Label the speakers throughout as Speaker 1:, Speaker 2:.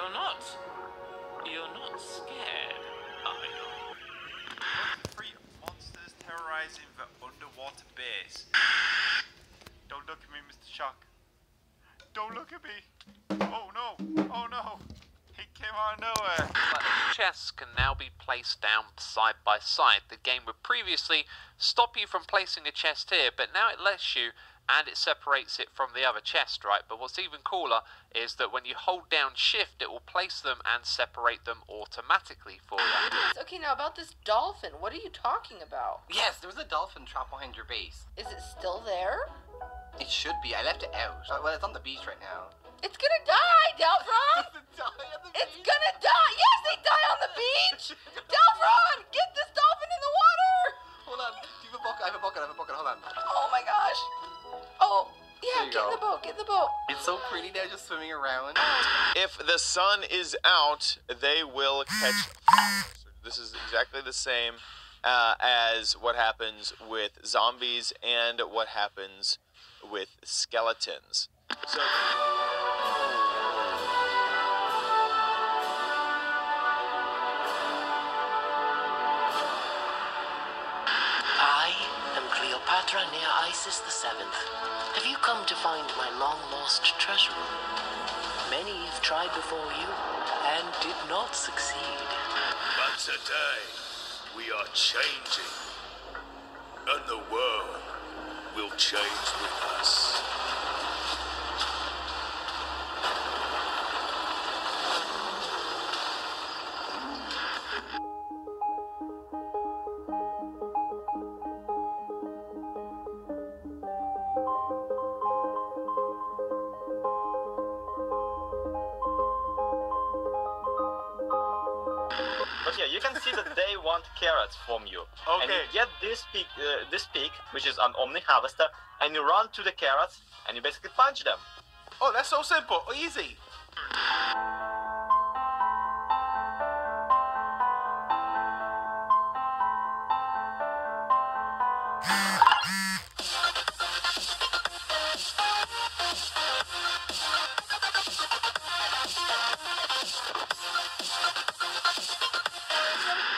Speaker 1: You're not scared, are you?
Speaker 2: 23 monsters terrorizing the underwater base. Don't look at me, Mr. Shock. Don't look at me. Oh no, oh no. He came out of nowhere.
Speaker 3: But chests can now be placed down side by side. The game would previously stop you from placing a chest here, but now it lets you, and it separates it from the other chest, right? But what's even cooler is that when you hold down shift, it will place them and separate them automatically for you.
Speaker 4: Yes, okay, now about this dolphin, what are you talking about?
Speaker 5: Yes, there was a dolphin trapped behind your base.
Speaker 4: Is it still there?
Speaker 5: It should be. I left it out. Well, it's on the beach right now.
Speaker 4: It's gonna die, Delphron! It's gonna die! Yes, they die on the beach! Delphron, get this dolphin in the water!
Speaker 5: Hold on. Do you have a bucket? I have a bucket. Hold on.
Speaker 4: Oh my gosh. Oh, yeah,
Speaker 5: There you
Speaker 4: get in
Speaker 5: go.
Speaker 4: the boat, get in the boat.
Speaker 5: It's so pretty now just swimming around.
Speaker 2: If the sun is out, they will catch. This is exactly the same as what happens with zombies and what happens with skeletons. So.
Speaker 6: I am Cleopatra near Isis VII. Have you come to find my long-lost treasure room? Many have tried before you and did not succeed.
Speaker 7: But today, we are changing. And the world will change with us.
Speaker 8: But yeah, you can see that they want carrots from you.
Speaker 2: Okay.
Speaker 8: And you get this peak, which is an Omni Harvester, and you run to the carrots, and you basically punch them.
Speaker 2: Oh, that's so simple, easy.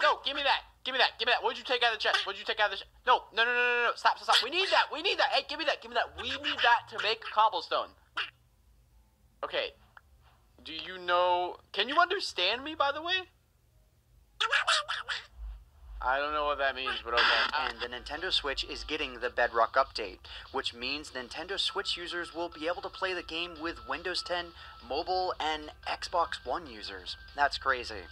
Speaker 3: No, give me that. Give me that. What'd you take out of the chest? No. Stop. We need that. Hey, give me that. We need that to make cobblestone. Okay. Do you know... Can you understand me, by the way? I don't know what that means, but okay.
Speaker 9: And the Nintendo Switch is getting the Bedrock update, which means Nintendo Switch users will be able to play the game with Windows 10, mobile, and Xbox One users. That's crazy.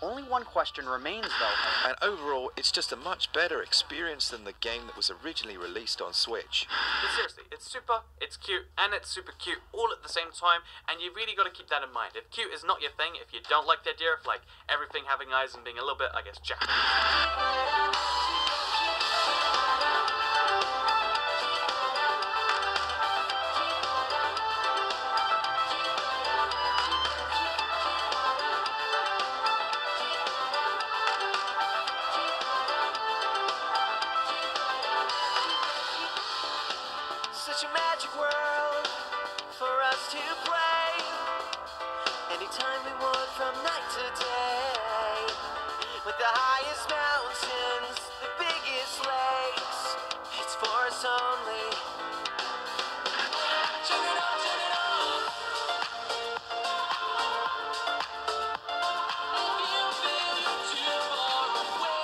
Speaker 9: Only one question remains, though.
Speaker 10: And overall, it's just a much better experience than the game that was originally released on Switch.
Speaker 1: But seriously, it's super, it's cute, and it's super cute all at the same time, and you really got to keep that in mind. If cute is not your thing, if you don't like the idea of like everything having eyes and being a little bit, I guess, Japanese.
Speaker 6: Such a magic world for us to play. Anytime we want from night to day. With the highest mountains, the biggest lakes. It's for us only. Turn it on, turn it on. You feel you're too far away.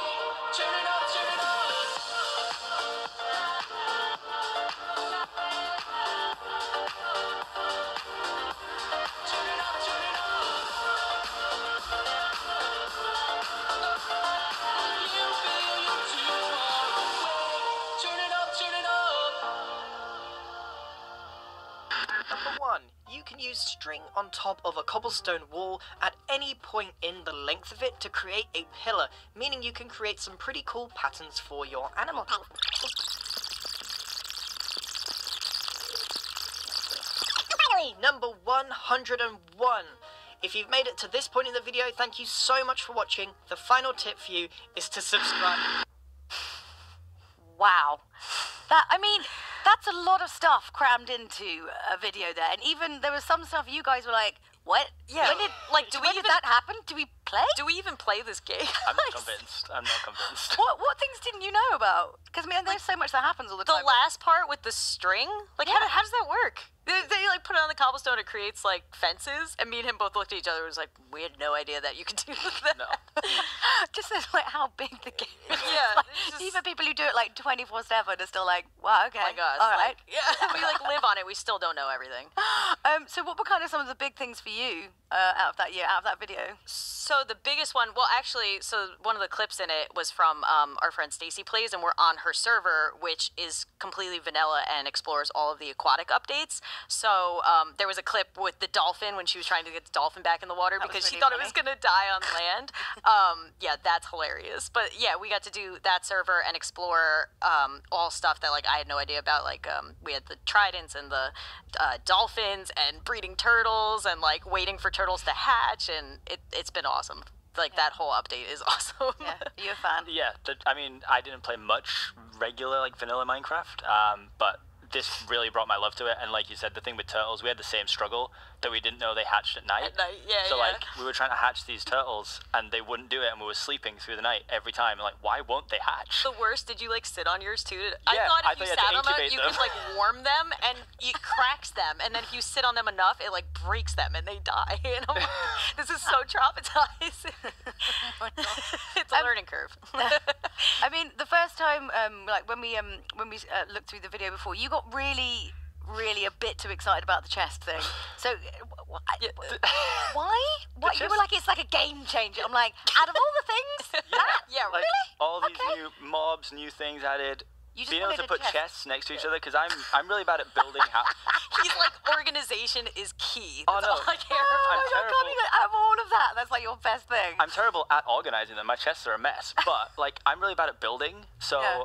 Speaker 6: Turn it on, turn it on.
Speaker 11: Number 1, you can use string on top of a cobblestone wall at any point in the length of it to create a pillar, meaning you can create some pretty cool patterns for your animal. Finally, number 101. If you've made it to this point in the video, thank you so much for watching. The final tip for you is to subscribe.
Speaker 12: Wow. That's a lot of stuff crammed into a video there. And even there was some stuff you guys were like,
Speaker 4: What?
Speaker 12: Yeah.
Speaker 4: When did,
Speaker 12: Like,
Speaker 4: when did that happen? Do we play?
Speaker 12: Do we even play this game?
Speaker 13: I'm not convinced. I'm not convinced.
Speaker 4: What things didn't you know about? Because I mean, there's so much that happens all the time.
Speaker 12: The last part with the string? Like,
Speaker 4: Yeah.
Speaker 12: how does that work? They like put it on the cobblestone, it creates like fences, and me and him both looked at each other and was like, we had no idea that you could do that.
Speaker 13: No.
Speaker 4: Just as, like how big the game is.
Speaker 12: Yeah,
Speaker 4: Like,
Speaker 12: it's just-
Speaker 4: even people who do it like 24/7 are still like, wow, okay,
Speaker 12: Oh my God.
Speaker 4: all right.
Speaker 12: Like, yeah, we like live on it, we still don't know everything.
Speaker 4: So what were kind of some of the big things for you out of that year, out of that video?
Speaker 12: So the biggest one, well, actually, so one of the clips in it was from our friend Stacy Plays, and we're on her server, which is completely vanilla and explores all of the aquatic updates. So there was a clip with the dolphin when she was trying to get the dolphin back in the water
Speaker 4: That
Speaker 12: because
Speaker 4: was
Speaker 12: she
Speaker 4: really
Speaker 12: thought
Speaker 4: funny.
Speaker 12: it was going to die on land. Yeah, that's hilarious. But yeah, we got to do that server and explore all stuff that like I had no idea about. Like we had the tridents and the dolphins and breeding turtles and like waiting for turtles to hatch, and it's been awesome. Like that whole update is awesome.
Speaker 4: Yeah, are you a fan?
Speaker 13: Yeah, I mean, I didn't play much regular, like, vanilla Minecraft, but this really brought my love to it. And like you said, the thing with turtles, we had the same struggle that we didn't know they hatched at night.
Speaker 12: At night, yeah,
Speaker 13: So,
Speaker 12: yeah.
Speaker 13: like, we were trying to hatch these turtles, and they wouldn't do it, and we were sleeping through the night every time. And, like, why won't they hatch?
Speaker 12: The worst, did you like sit on yours too?
Speaker 13: Yeah,
Speaker 12: I thought
Speaker 13: I
Speaker 12: if you
Speaker 13: thought you had to
Speaker 12: sat on them,
Speaker 13: incubate
Speaker 12: you
Speaker 13: them.
Speaker 12: could like warm them and it cracks them, and then if you sit on them enough, it like breaks them and they die. And I'm like, this is so traumatizing. It's a learning curve.
Speaker 4: I mean, the first time, like when we looked through the video before, you got really a bit too excited about the chest thing. So, why? What you were
Speaker 13: chest-
Speaker 4: like? It's like a game changer. I'm like, out of all the things, that?
Speaker 12: Yeah,
Speaker 13: Like,
Speaker 4: really?
Speaker 13: all these
Speaker 4: Okay.
Speaker 13: new mobs, new things added.
Speaker 4: You just
Speaker 13: Being able
Speaker 4: wanted
Speaker 13: to
Speaker 4: a
Speaker 13: put
Speaker 4: chest.
Speaker 13: chests next to each other, because I'm really bad at building.
Speaker 12: He's like, organization is key.
Speaker 13: Oh,
Speaker 12: That's
Speaker 13: no.
Speaker 12: all I care
Speaker 4: Oh
Speaker 12: about.
Speaker 4: my God,
Speaker 13: terrible.
Speaker 4: can't even, out of all of that, that's like your best thing.
Speaker 13: I'm terrible at organizing them. My chests are a mess. But, like, I'm really bad at building, so
Speaker 4: Yeah.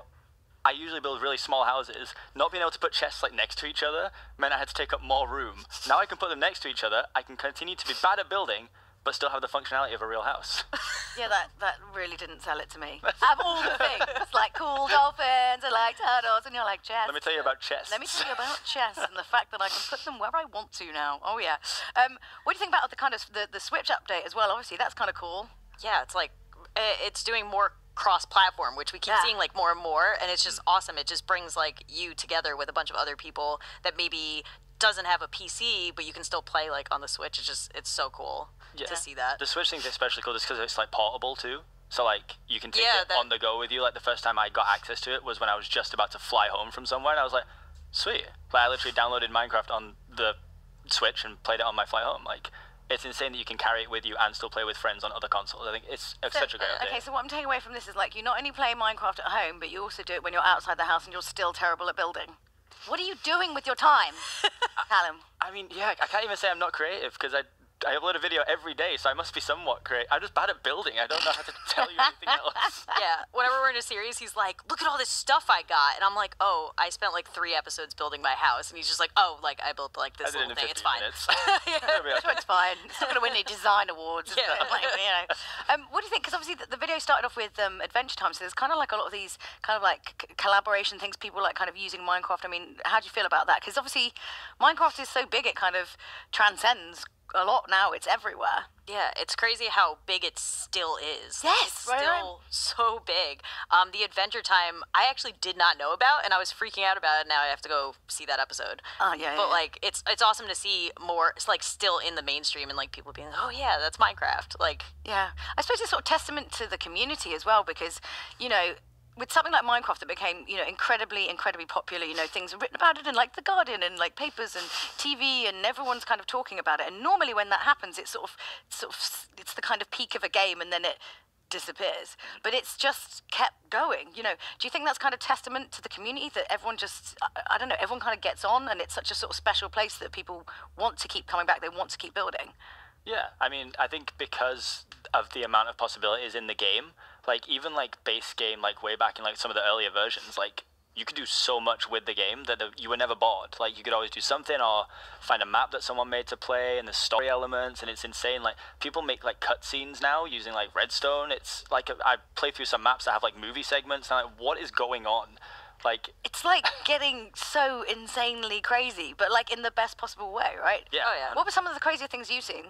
Speaker 13: I usually build really small houses. Not being able to put chests, like, next to each other meant I had to take up more room. Now I can put them next to each other. I can continue to be bad at building, but still have the functionality of a real house.
Speaker 4: Yeah, that really didn't sell it to me. Out of all the things, like cool dolphins and like turtles, and you're like, chests.
Speaker 13: Let me tell you about chests.
Speaker 4: Let me tell you about chests and the fact that I can put them where I want to now. Oh yeah. What do you think about the kind of the Switch update as well? Obviously, that's kind of cool.
Speaker 12: Yeah, it's like, it's doing more cross-platform, which we keep
Speaker 4: Yeah.
Speaker 12: seeing like more and more, and it's just awesome. It just brings like you together with a bunch of other people that maybe doesn't have a PC, but you can still play like on the Switch. It's so cool to see that.
Speaker 13: The Switch thing's especially cool just because it's, like, portable, too. So, like, you can take
Speaker 12: Yeah,
Speaker 13: it
Speaker 12: that-
Speaker 13: on the go with you. Like, the first time I got access to it was when I was just about to fly home from somewhere, and I was like, sweet. Like, I literally downloaded Minecraft on the Switch and played it on my flight home. Like, it's insane that you can carry it with you and still play with friends on other consoles. I think it's such a great idea.
Speaker 4: Okay, so what I'm taking away from this is like you not only play Minecraft at home, but you also do it when you're outside the house and you're still terrible at building. What are you doing with your time, Callum?
Speaker 13: I mean, yeah, I can't even say I'm not creative because I upload a video every day, so I must be somewhat creative. I'm just bad at building. I don't know how to tell you anything else.
Speaker 12: Yeah, whenever we're in a series, he's like, look at all this stuff I got. And I'm like, oh, I spent like 3 episodes building my house. And he's just like, oh, like I built like
Speaker 13: I
Speaker 12: this
Speaker 13: did it
Speaker 12: little
Speaker 13: in
Speaker 12: thing.
Speaker 13: 15
Speaker 12: It's fine.
Speaker 13: minutes.
Speaker 4: It's fine. It's not going to win any design awards. Is
Speaker 12: Yeah.
Speaker 4: it? Like, you know. What do you think? Because obviously the video started off with Adventure Time, so there's kind of like a lot of these kind of like collaboration things, people like kind of using Minecraft. I mean, how do you feel about that? Because obviously Minecraft is so big, it kind of transcends a lot now. It's everywhere.
Speaker 12: Yeah, it's crazy how big it still is.
Speaker 4: Yes,
Speaker 12: it's
Speaker 4: right,
Speaker 12: still so big. The Adventure Time, I actually did not know about, and I was freaking out about it. Now I have to go see that episode.
Speaker 4: Oh yeah.
Speaker 12: But like, it's awesome to see more. It's like still in the mainstream, and like people being, oh yeah, that's Minecraft. Like,
Speaker 4: yeah, I suppose it's sort of testament to the community as well, because you know, with something like Minecraft that became, you know, incredibly popular, you know, things are written about it in like The Guardian and like papers and TV, and everyone's kind of talking about it. And normally when that happens, it's sort of it's the kind of peak of a game, and then it disappears. But it's just kept going. You know, do you think that's kind of testament to the community that everyone just, I don't know, everyone kind of gets on, and it's such a sort of special place that people want to keep coming back, they want to keep building?
Speaker 13: Yeah, I mean, I think because of the amount of possibilities in the game, like, even, like, base game, like, way back in, like, some of the earlier versions, like, you could do so much with the game that you were never bored. Like, you could always do something or find a map that someone made to play, and the story elements, and it's insane. Like, people make, like, cutscenes now using, like, redstone. It's, like, I play through some maps that have, like, movie segments, and I'm like, what is going on? Like,
Speaker 4: it's like getting so insanely crazy, but like in the best possible way, right?
Speaker 13: Yeah.
Speaker 12: Oh, yeah.
Speaker 4: What were some of the crazier things you've seen?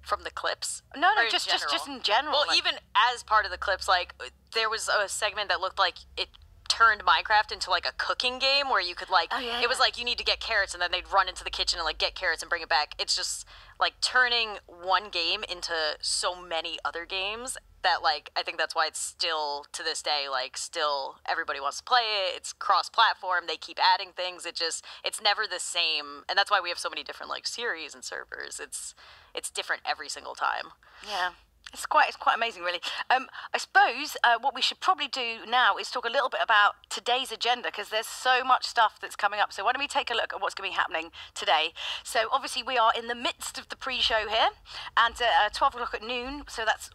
Speaker 12: From the clips?
Speaker 4: No,
Speaker 12: Or in
Speaker 4: just
Speaker 12: general?
Speaker 4: in general.
Speaker 12: Well,
Speaker 4: like-
Speaker 12: even as part of the clips, like, there was a segment that looked like it turned Minecraft into like a cooking game where you could like it was like you need to get carrots and then they'd run into the kitchen and like get carrots and bring it back. It's just like turning one game into so many other games that like I think that's why it's still to this day like still everybody wants to play it. It's cross-platform. They keep adding things. It's never the same, and that's why we have so many different like series and servers. It's different every single time.
Speaker 4: Yeah. It's quite amazing, really. I suppose what we should probably do now is talk a little bit about today's agenda, because there's so much stuff that's coming up. So why don't we take a look at what's going to be happening today? So obviously we are in the midst of the pre-show here, and 12 o'clock at noon. So that's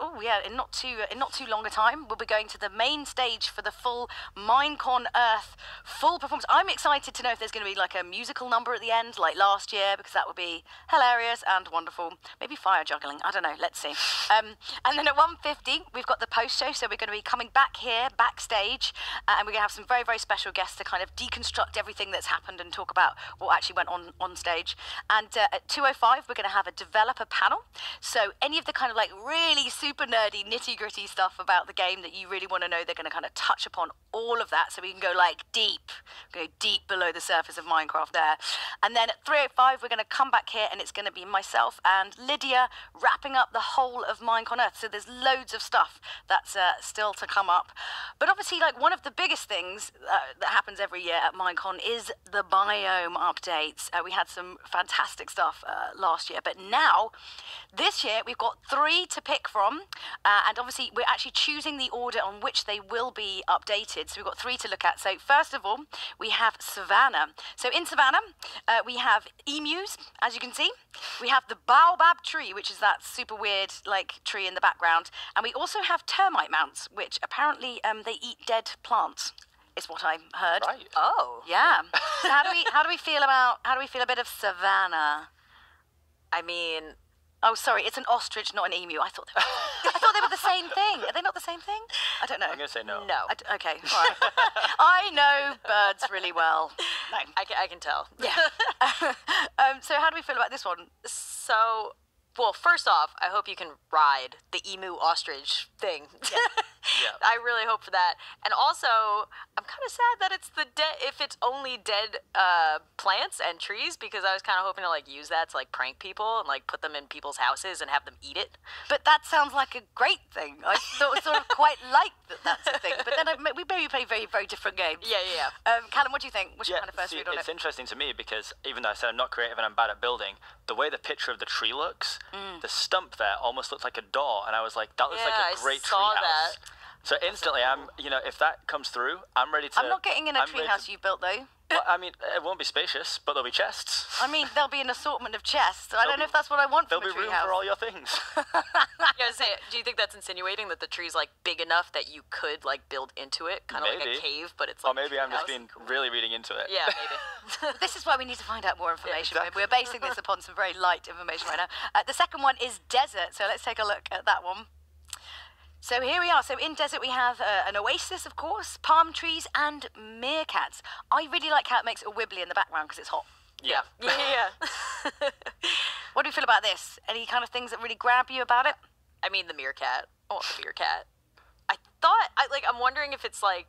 Speaker 4: in not too long a time, we'll be going to the main stage for the full minecon Earth full performance. I'm excited to know if there's going to be like a musical number at the end, like last year, because that would be hilarious and wonderful. Maybe fire juggling. I don't know. Let's see. And then at 1:50, we've got the post-show, so we're going to be coming back here, backstage, and we're going to have some very, very special guests to kind of deconstruct everything that's happened and talk about what actually went on stage. And at 2:05, we're going to have a developer panel. So any of the kind of like really super nerdy, nitty-gritty stuff about the game that you really want to know, they're going to kind of touch upon all of that, so we can go like go deep below the surface of Minecraft there. And then at 3:05, we're going to come back here, and it's going to be myself and Lydia wrapping up the whole of Minecon Earth. So there's loads of stuff that's still to come up. But obviously, like one of the biggest things that happens every year at Minecon is the biome updates. We had some fantastic stuff last year, but now, this year, we've got 3 to pick from, and obviously we're actually choosing the order on which they will be updated. So we've got 3 to look at. So first of all, we have Savannah. So in Savannah, we have emus, as you can see. We have the baobab tree, which is that super weird like tree in the background, and we also have termite mounts, which apparently they eat dead plants, is what I heard.
Speaker 13: Right.
Speaker 12: Oh.
Speaker 4: Yeah. So how do we feel a bit of Savannah?
Speaker 12: I mean,
Speaker 4: oh, sorry, it's an ostrich, not an emu. I thought they were the same thing. Are they not the same thing? I don't know.
Speaker 13: I'm gonna say no.
Speaker 12: no.
Speaker 4: Okay, all right. I know birds really well. No.
Speaker 12: I can tell.
Speaker 4: Yeah. So how do we feel about this one?
Speaker 12: So, well, first off, I hope you can ride the emu ostrich thing.
Speaker 13: Yeah.
Speaker 12: I really hope for that. And also, I'm kind of sad that it's if it's only dead plants and trees, because I was kind of hoping to like use that to like prank people and like put them in people's houses and have them eat it.
Speaker 4: But that sounds like a great thing. I sort of quite like that's a thing. But then we maybe play very, very different games.
Speaker 12: Yeah.
Speaker 4: Callum, what do you think? What's your kind of first
Speaker 13: see,
Speaker 4: read on
Speaker 13: it's
Speaker 4: it?
Speaker 13: interesting to me because even though I said I'm not creative and I'm bad at building, the way the picture of the tree looks, the stump there almost looks like a door, and I was like, that looks like a great tree
Speaker 12: saw
Speaker 13: house.
Speaker 12: that.
Speaker 13: So instantly, if that comes through, I'm ready to.
Speaker 4: I'm not getting in a treehouse you built, though.
Speaker 13: Well, I mean, it won't be spacious, but there'll be chests.
Speaker 4: I mean, there'll be an assortment of chests. I don't know if that's what I want from a
Speaker 13: There'll be room
Speaker 4: treehouse.
Speaker 13: for all your things.
Speaker 12: Yeah, do you think that's insinuating that the tree's like big enough that you could like build into it, kind of like a
Speaker 13: Maybe.
Speaker 12: cave, but it's
Speaker 13: Or
Speaker 12: like
Speaker 13: maybe I'm just
Speaker 12: treehouse?
Speaker 13: being really reading into it.
Speaker 12: Yeah, maybe.
Speaker 4: This is why we need to find out more information.
Speaker 13: exactly.
Speaker 4: We're basing this upon some very light information right now. The second one is desert, so let's take a look at that one. So here we are. So in desert we have an oasis, of course, palm trees and meerkats. I really like how it makes it wibbly in the background because it's hot.
Speaker 12: Yeah.
Speaker 4: What do you feel about this? Any kind of things that really grab you about it?
Speaker 12: I mean, the meerkat. I want the meerkat. I'm wondering if it's like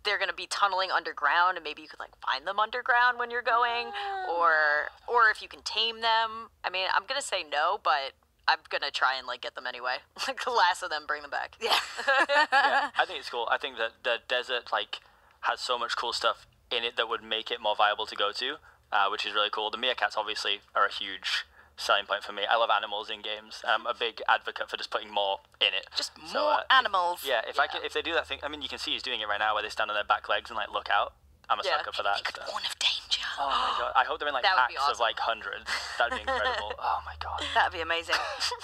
Speaker 12: they're gonna be tunneling underground, and maybe you could like find them underground when you're going, or if you can tame them. I mean, I'm gonna say no, but I'm gonna try and like get them anyway. Like the last of them, bring them back.
Speaker 4: Yeah.
Speaker 13: Yeah, I think it's cool. I think that the desert like has so much cool stuff in it that would make it more viable to go to, which is really cool. The meerkats obviously are a huge selling point for me. I love animals in games. I'm a big advocate for just putting more in it.
Speaker 4: Just more animals.
Speaker 13: Yeah, if they do that thing, I mean, you can see he's doing it right now where they stand on their back legs and like look out. I'm a sucker for that.
Speaker 4: Big warn of danger.
Speaker 13: Oh my god! I hope they're in like
Speaker 12: That would be
Speaker 13: packs of
Speaker 12: awesome.
Speaker 13: like hundreds. That'd be incredible. Oh my god.
Speaker 4: That'd be amazing.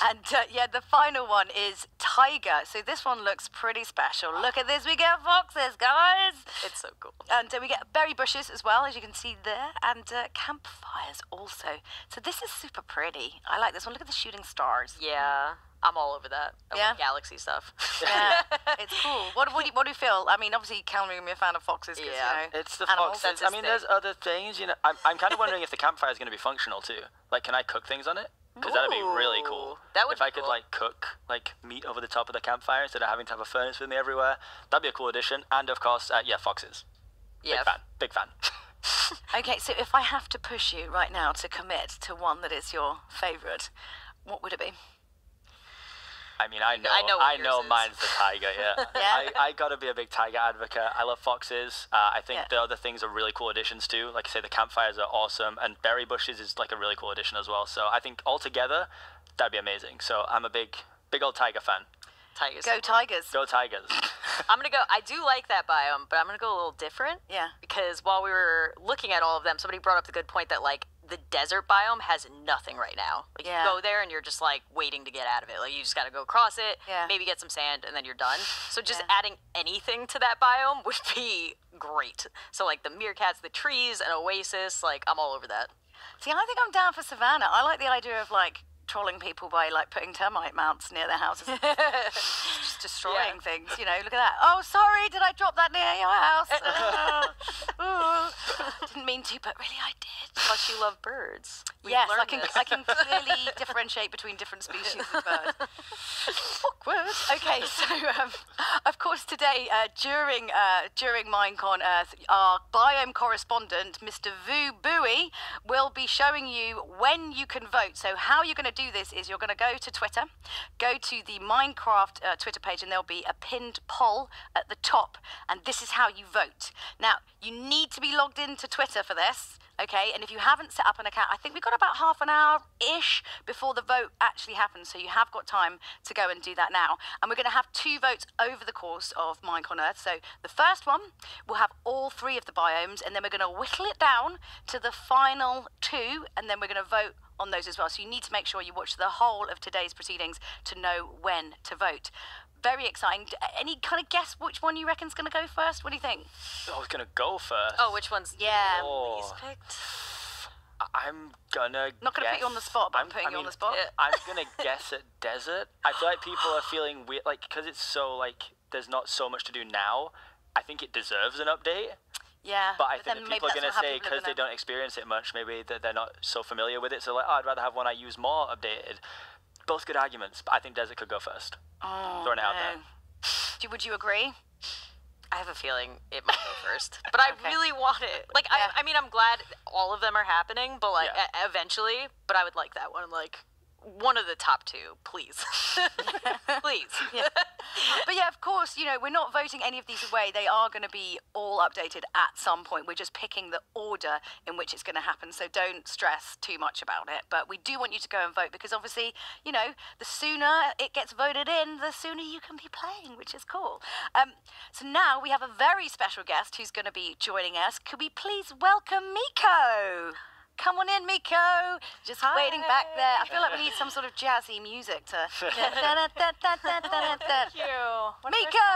Speaker 4: And the final one is tiger. So this one looks pretty special. Look at this. We get foxes, guys.
Speaker 12: It's so cool.
Speaker 4: And we get berry bushes as well, as you can see there, and campfires also. So this is super pretty. I like this one. Look at the shooting stars.
Speaker 12: Yeah. I'm all over that. I
Speaker 4: Yeah.
Speaker 12: love galaxy stuff.
Speaker 4: Yeah, it's cool. What do you feel? I mean, obviously, Cameron, you're a fan of foxes.
Speaker 12: Yeah.
Speaker 4: You know,
Speaker 13: It's the
Speaker 4: animals.
Speaker 13: foxes.
Speaker 12: That's
Speaker 13: I
Speaker 12: his
Speaker 13: mean,
Speaker 12: thing.
Speaker 13: there's other things. You know, I'm kind of wondering if the campfire is going to be functional too. Like, can I cook things on it? Because that'd be really cool.
Speaker 12: That would
Speaker 13: if
Speaker 12: be
Speaker 13: I could
Speaker 12: cool.
Speaker 13: like cook like meat over the top of the campfire instead of having to have a furnace with me everywhere. That'd be a cool addition. And of course, yeah, foxes.
Speaker 12: Yeah.
Speaker 13: Big fan.
Speaker 4: Okay, so if I have to push you right now to commit to one that is your favourite, what would it be?
Speaker 13: I mean, I
Speaker 12: know what yours
Speaker 13: know
Speaker 12: is.
Speaker 13: mine's the tiger, yeah.
Speaker 4: Yeah?
Speaker 13: I gotta be a big tiger advocate. I love foxes. I think
Speaker 4: Yeah.
Speaker 13: the other things are really cool additions too. Like I say, the campfires are awesome, and berry bushes is like a really cool addition as well. So I think altogether, that'd be amazing. So I'm a big old tiger fan.
Speaker 12: Tigers.
Speaker 4: Go Tigers.
Speaker 13: Go Tigers.
Speaker 12: I'm gonna go. I do like that biome, but I'm gonna go a little different.
Speaker 4: Yeah.
Speaker 12: Because while we were looking at all of them, somebody brought up the good point that like the desert biome has nothing right now. Like
Speaker 4: Yeah.
Speaker 12: you go there and you're just like waiting to get out of it. Like you just gotta go across it,
Speaker 4: Yeah.
Speaker 12: maybe get some sand, and then you're done. So just
Speaker 4: Yeah.
Speaker 12: adding anything to that biome would be great. So like the meerkats, the trees, an oasis. Like I'm all over that.
Speaker 4: See, I think I'm down for Savannah. I like the idea of like trolling people by like putting termite mounts near their houses, just destroying things. You know, look at that. Oh, sorry, did I drop that near your house? Didn't mean to, but really I did.
Speaker 12: Plus you love birds. We've
Speaker 4: Yes, I
Speaker 12: learned
Speaker 4: can.
Speaker 12: this.
Speaker 4: I can clearly differentiate between different species of birds. Awkward. Okay, so of course today during minecon, our biome correspondent, Mr. Vu Bowie, will be showing you when you can vote. So how you're going to do this is you're going to go to Twitter, go to the Minecraft Twitter page, and there'll be a pinned poll at the top, and this is how you vote. Now you need to be logged into Twitter for this. Okay, and if you haven't set up an account, I think we've got about half an hour-ish before the vote actually happens, so you have got time to go and do that now. And we're going to have 2 votes over the course of Minecon Earth. So the first one will have all 3 of the biomes, and then we're going to whittle it down to the final 2, and then we're going to vote on those as well. So you need to make sure you watch the whole of today's proceedings to know when to vote. Very exciting. Any kind of guess which one you reckon's going to go first? What do you think?
Speaker 13: I was gonna go first.
Speaker 12: Oh, which one's
Speaker 4: Yeah.
Speaker 12: least picked?
Speaker 13: I'm gonna.
Speaker 4: Not going to put you on the spot, but I'm putting you on the spot.
Speaker 13: I'm gonna guess at desert. I feel like people are feeling weird, like because it's so like there's not so much to do now. I think it deserves an update.
Speaker 4: Yeah.
Speaker 13: But I think
Speaker 4: then
Speaker 13: that
Speaker 4: maybe
Speaker 13: people are
Speaker 4: that's
Speaker 13: going to
Speaker 4: what
Speaker 13: say
Speaker 4: people are
Speaker 13: because they
Speaker 4: gonna-
Speaker 13: don't experience it much, maybe that they're not so familiar with it. So like, oh, I'd rather have one I use more updated. Both good arguments, but I think desert could go first.
Speaker 4: Oh,
Speaker 13: Throwing it out
Speaker 4: no.
Speaker 13: there.
Speaker 4: Would you agree?
Speaker 12: I have a feeling it might go first, but I really want it. Like, I mean, I'm glad all of them are happening, but like eventually. But I would like that one, like one of the top 2, please, please.
Speaker 4: Yeah. But yeah, of course, you know, we're not voting any of these away. They are going to be all updated at some point. We're just picking the order in which it's going to happen, so don't stress too much about it. But we do want you to go and vote because obviously, you know, the sooner it gets voted in, the sooner you can be playing, which is cool. So now we have a very special guest who's going to be joining us. Could we please welcome Miko? Come on in, Miko. Just waiting back there. I feel like we need some sort of jazzy music to.
Speaker 14: Thank you.
Speaker 4: Miko!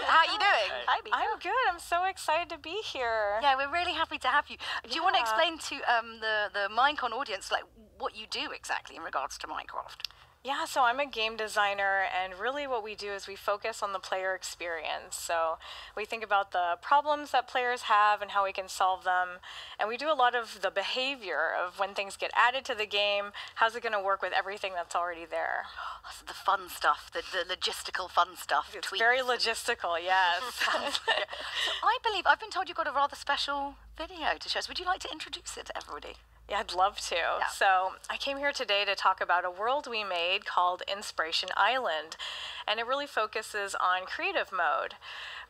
Speaker 4: How are you doing?
Speaker 12: Hi, Miko.
Speaker 14: I'm good. I'm so excited to be here.
Speaker 4: Yeah, we're really happy to have you. Do you want to explain to the Minecon audience like what you do exactly in regards to Minecraft?
Speaker 14: Yeah, so I'm a game designer, and really what we do is we focus on the player experience. So we think about the problems that players have and how we can solve them. And we do a lot of the behavior of when things get added to the game, how's it going to work with everything that's already there.
Speaker 4: So the fun stuff, the logistical fun stuff.
Speaker 14: It's very logistical, yes.
Speaker 4: So I believe, I've been told you've got a rather special video to show us. Would you like to introduce it to everybody?
Speaker 14: Yeah, I'd love to.
Speaker 4: Yeah.
Speaker 14: So I came here today to talk about a world we made called Inspiration Island, and it really focuses on creative mode.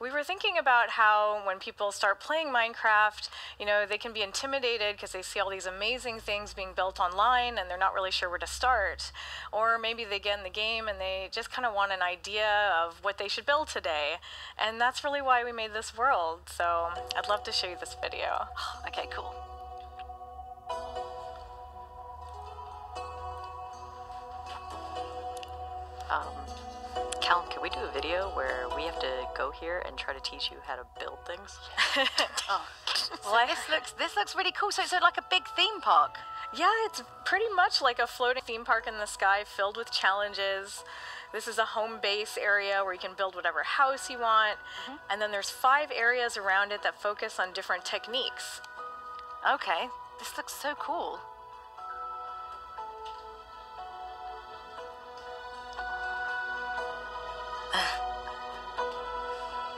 Speaker 14: We were thinking about how when people start playing Minecraft, you know, they can be intimidated because they see all these amazing things being built online and they're not really sure where to start. Or maybe they get in the game and they just kind of want an idea of what they should build today. And that's really why we made this world. So I'd love to show you this video.
Speaker 4: Okay, cool.
Speaker 12: Callum, can we do a video where we have to go here and try to teach you how to build things?
Speaker 4: Well, this looks really cool. So it's like a big theme park.
Speaker 14: Yeah, it's pretty much like a floating theme park in the sky filled with challenges. This is a home base area where you can build whatever house you want. And then there's 5 areas around it that focus on different techniques.
Speaker 4: Okay, this looks so cool.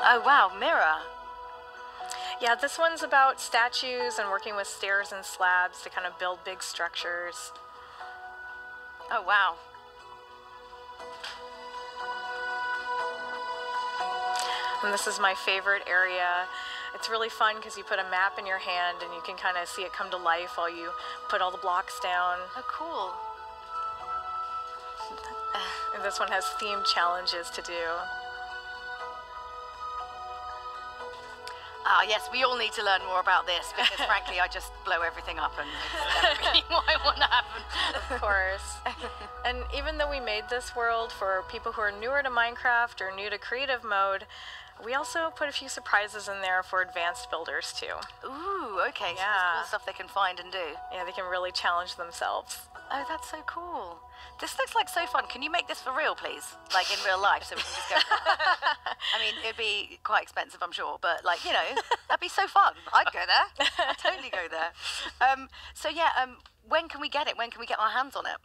Speaker 4: Oh wow, mirror.
Speaker 14: Yeah, this one's about statues and working with stairs and slabs to kind of build big structures.
Speaker 4: Oh wow.
Speaker 14: And this is my favorite area. It's really fun because you put a map in your hand and you can kind of see it come to life while you put all the blocks down.
Speaker 4: Oh cool.
Speaker 14: And this one has themed challenges to do.
Speaker 4: Ah, yes, we all need to learn more about this because, frankly, I just blow everything up and it's never really what I want to happen.
Speaker 14: Of course. And even though we made this world for people who are newer to Minecraft or new to creative mode, we also put a few surprises in there for advanced builders, too.
Speaker 4: Ooh, okay, so there's cool stuff they can find and do.
Speaker 14: Yeah, they can really challenge themselves.
Speaker 4: Oh, that's so cool. This looks like so fun. Can you make this for real, please? Like in real life, so we can just go. I mean, it'd be quite expensive, I'm sure, but like, you know, that'd be so fun. I'd go there. I'd totally go there. So yeah, when can we get it? When can we get our hands on it?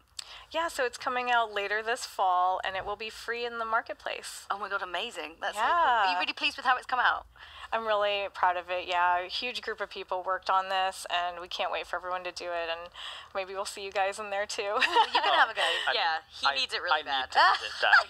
Speaker 14: Yeah, so it's coming out later this fall, and it will be free in the marketplace.
Speaker 4: Oh my god, amazing. That's so cool. Are you really pleased with how it's come out?
Speaker 14: I'm really proud of it, yeah. A huge group of people worked on this, and we can't wait for everyone to do it, and maybe we'll see you guys in there, too.
Speaker 4: You can have a go.
Speaker 12: Yeah, he needs it really bad.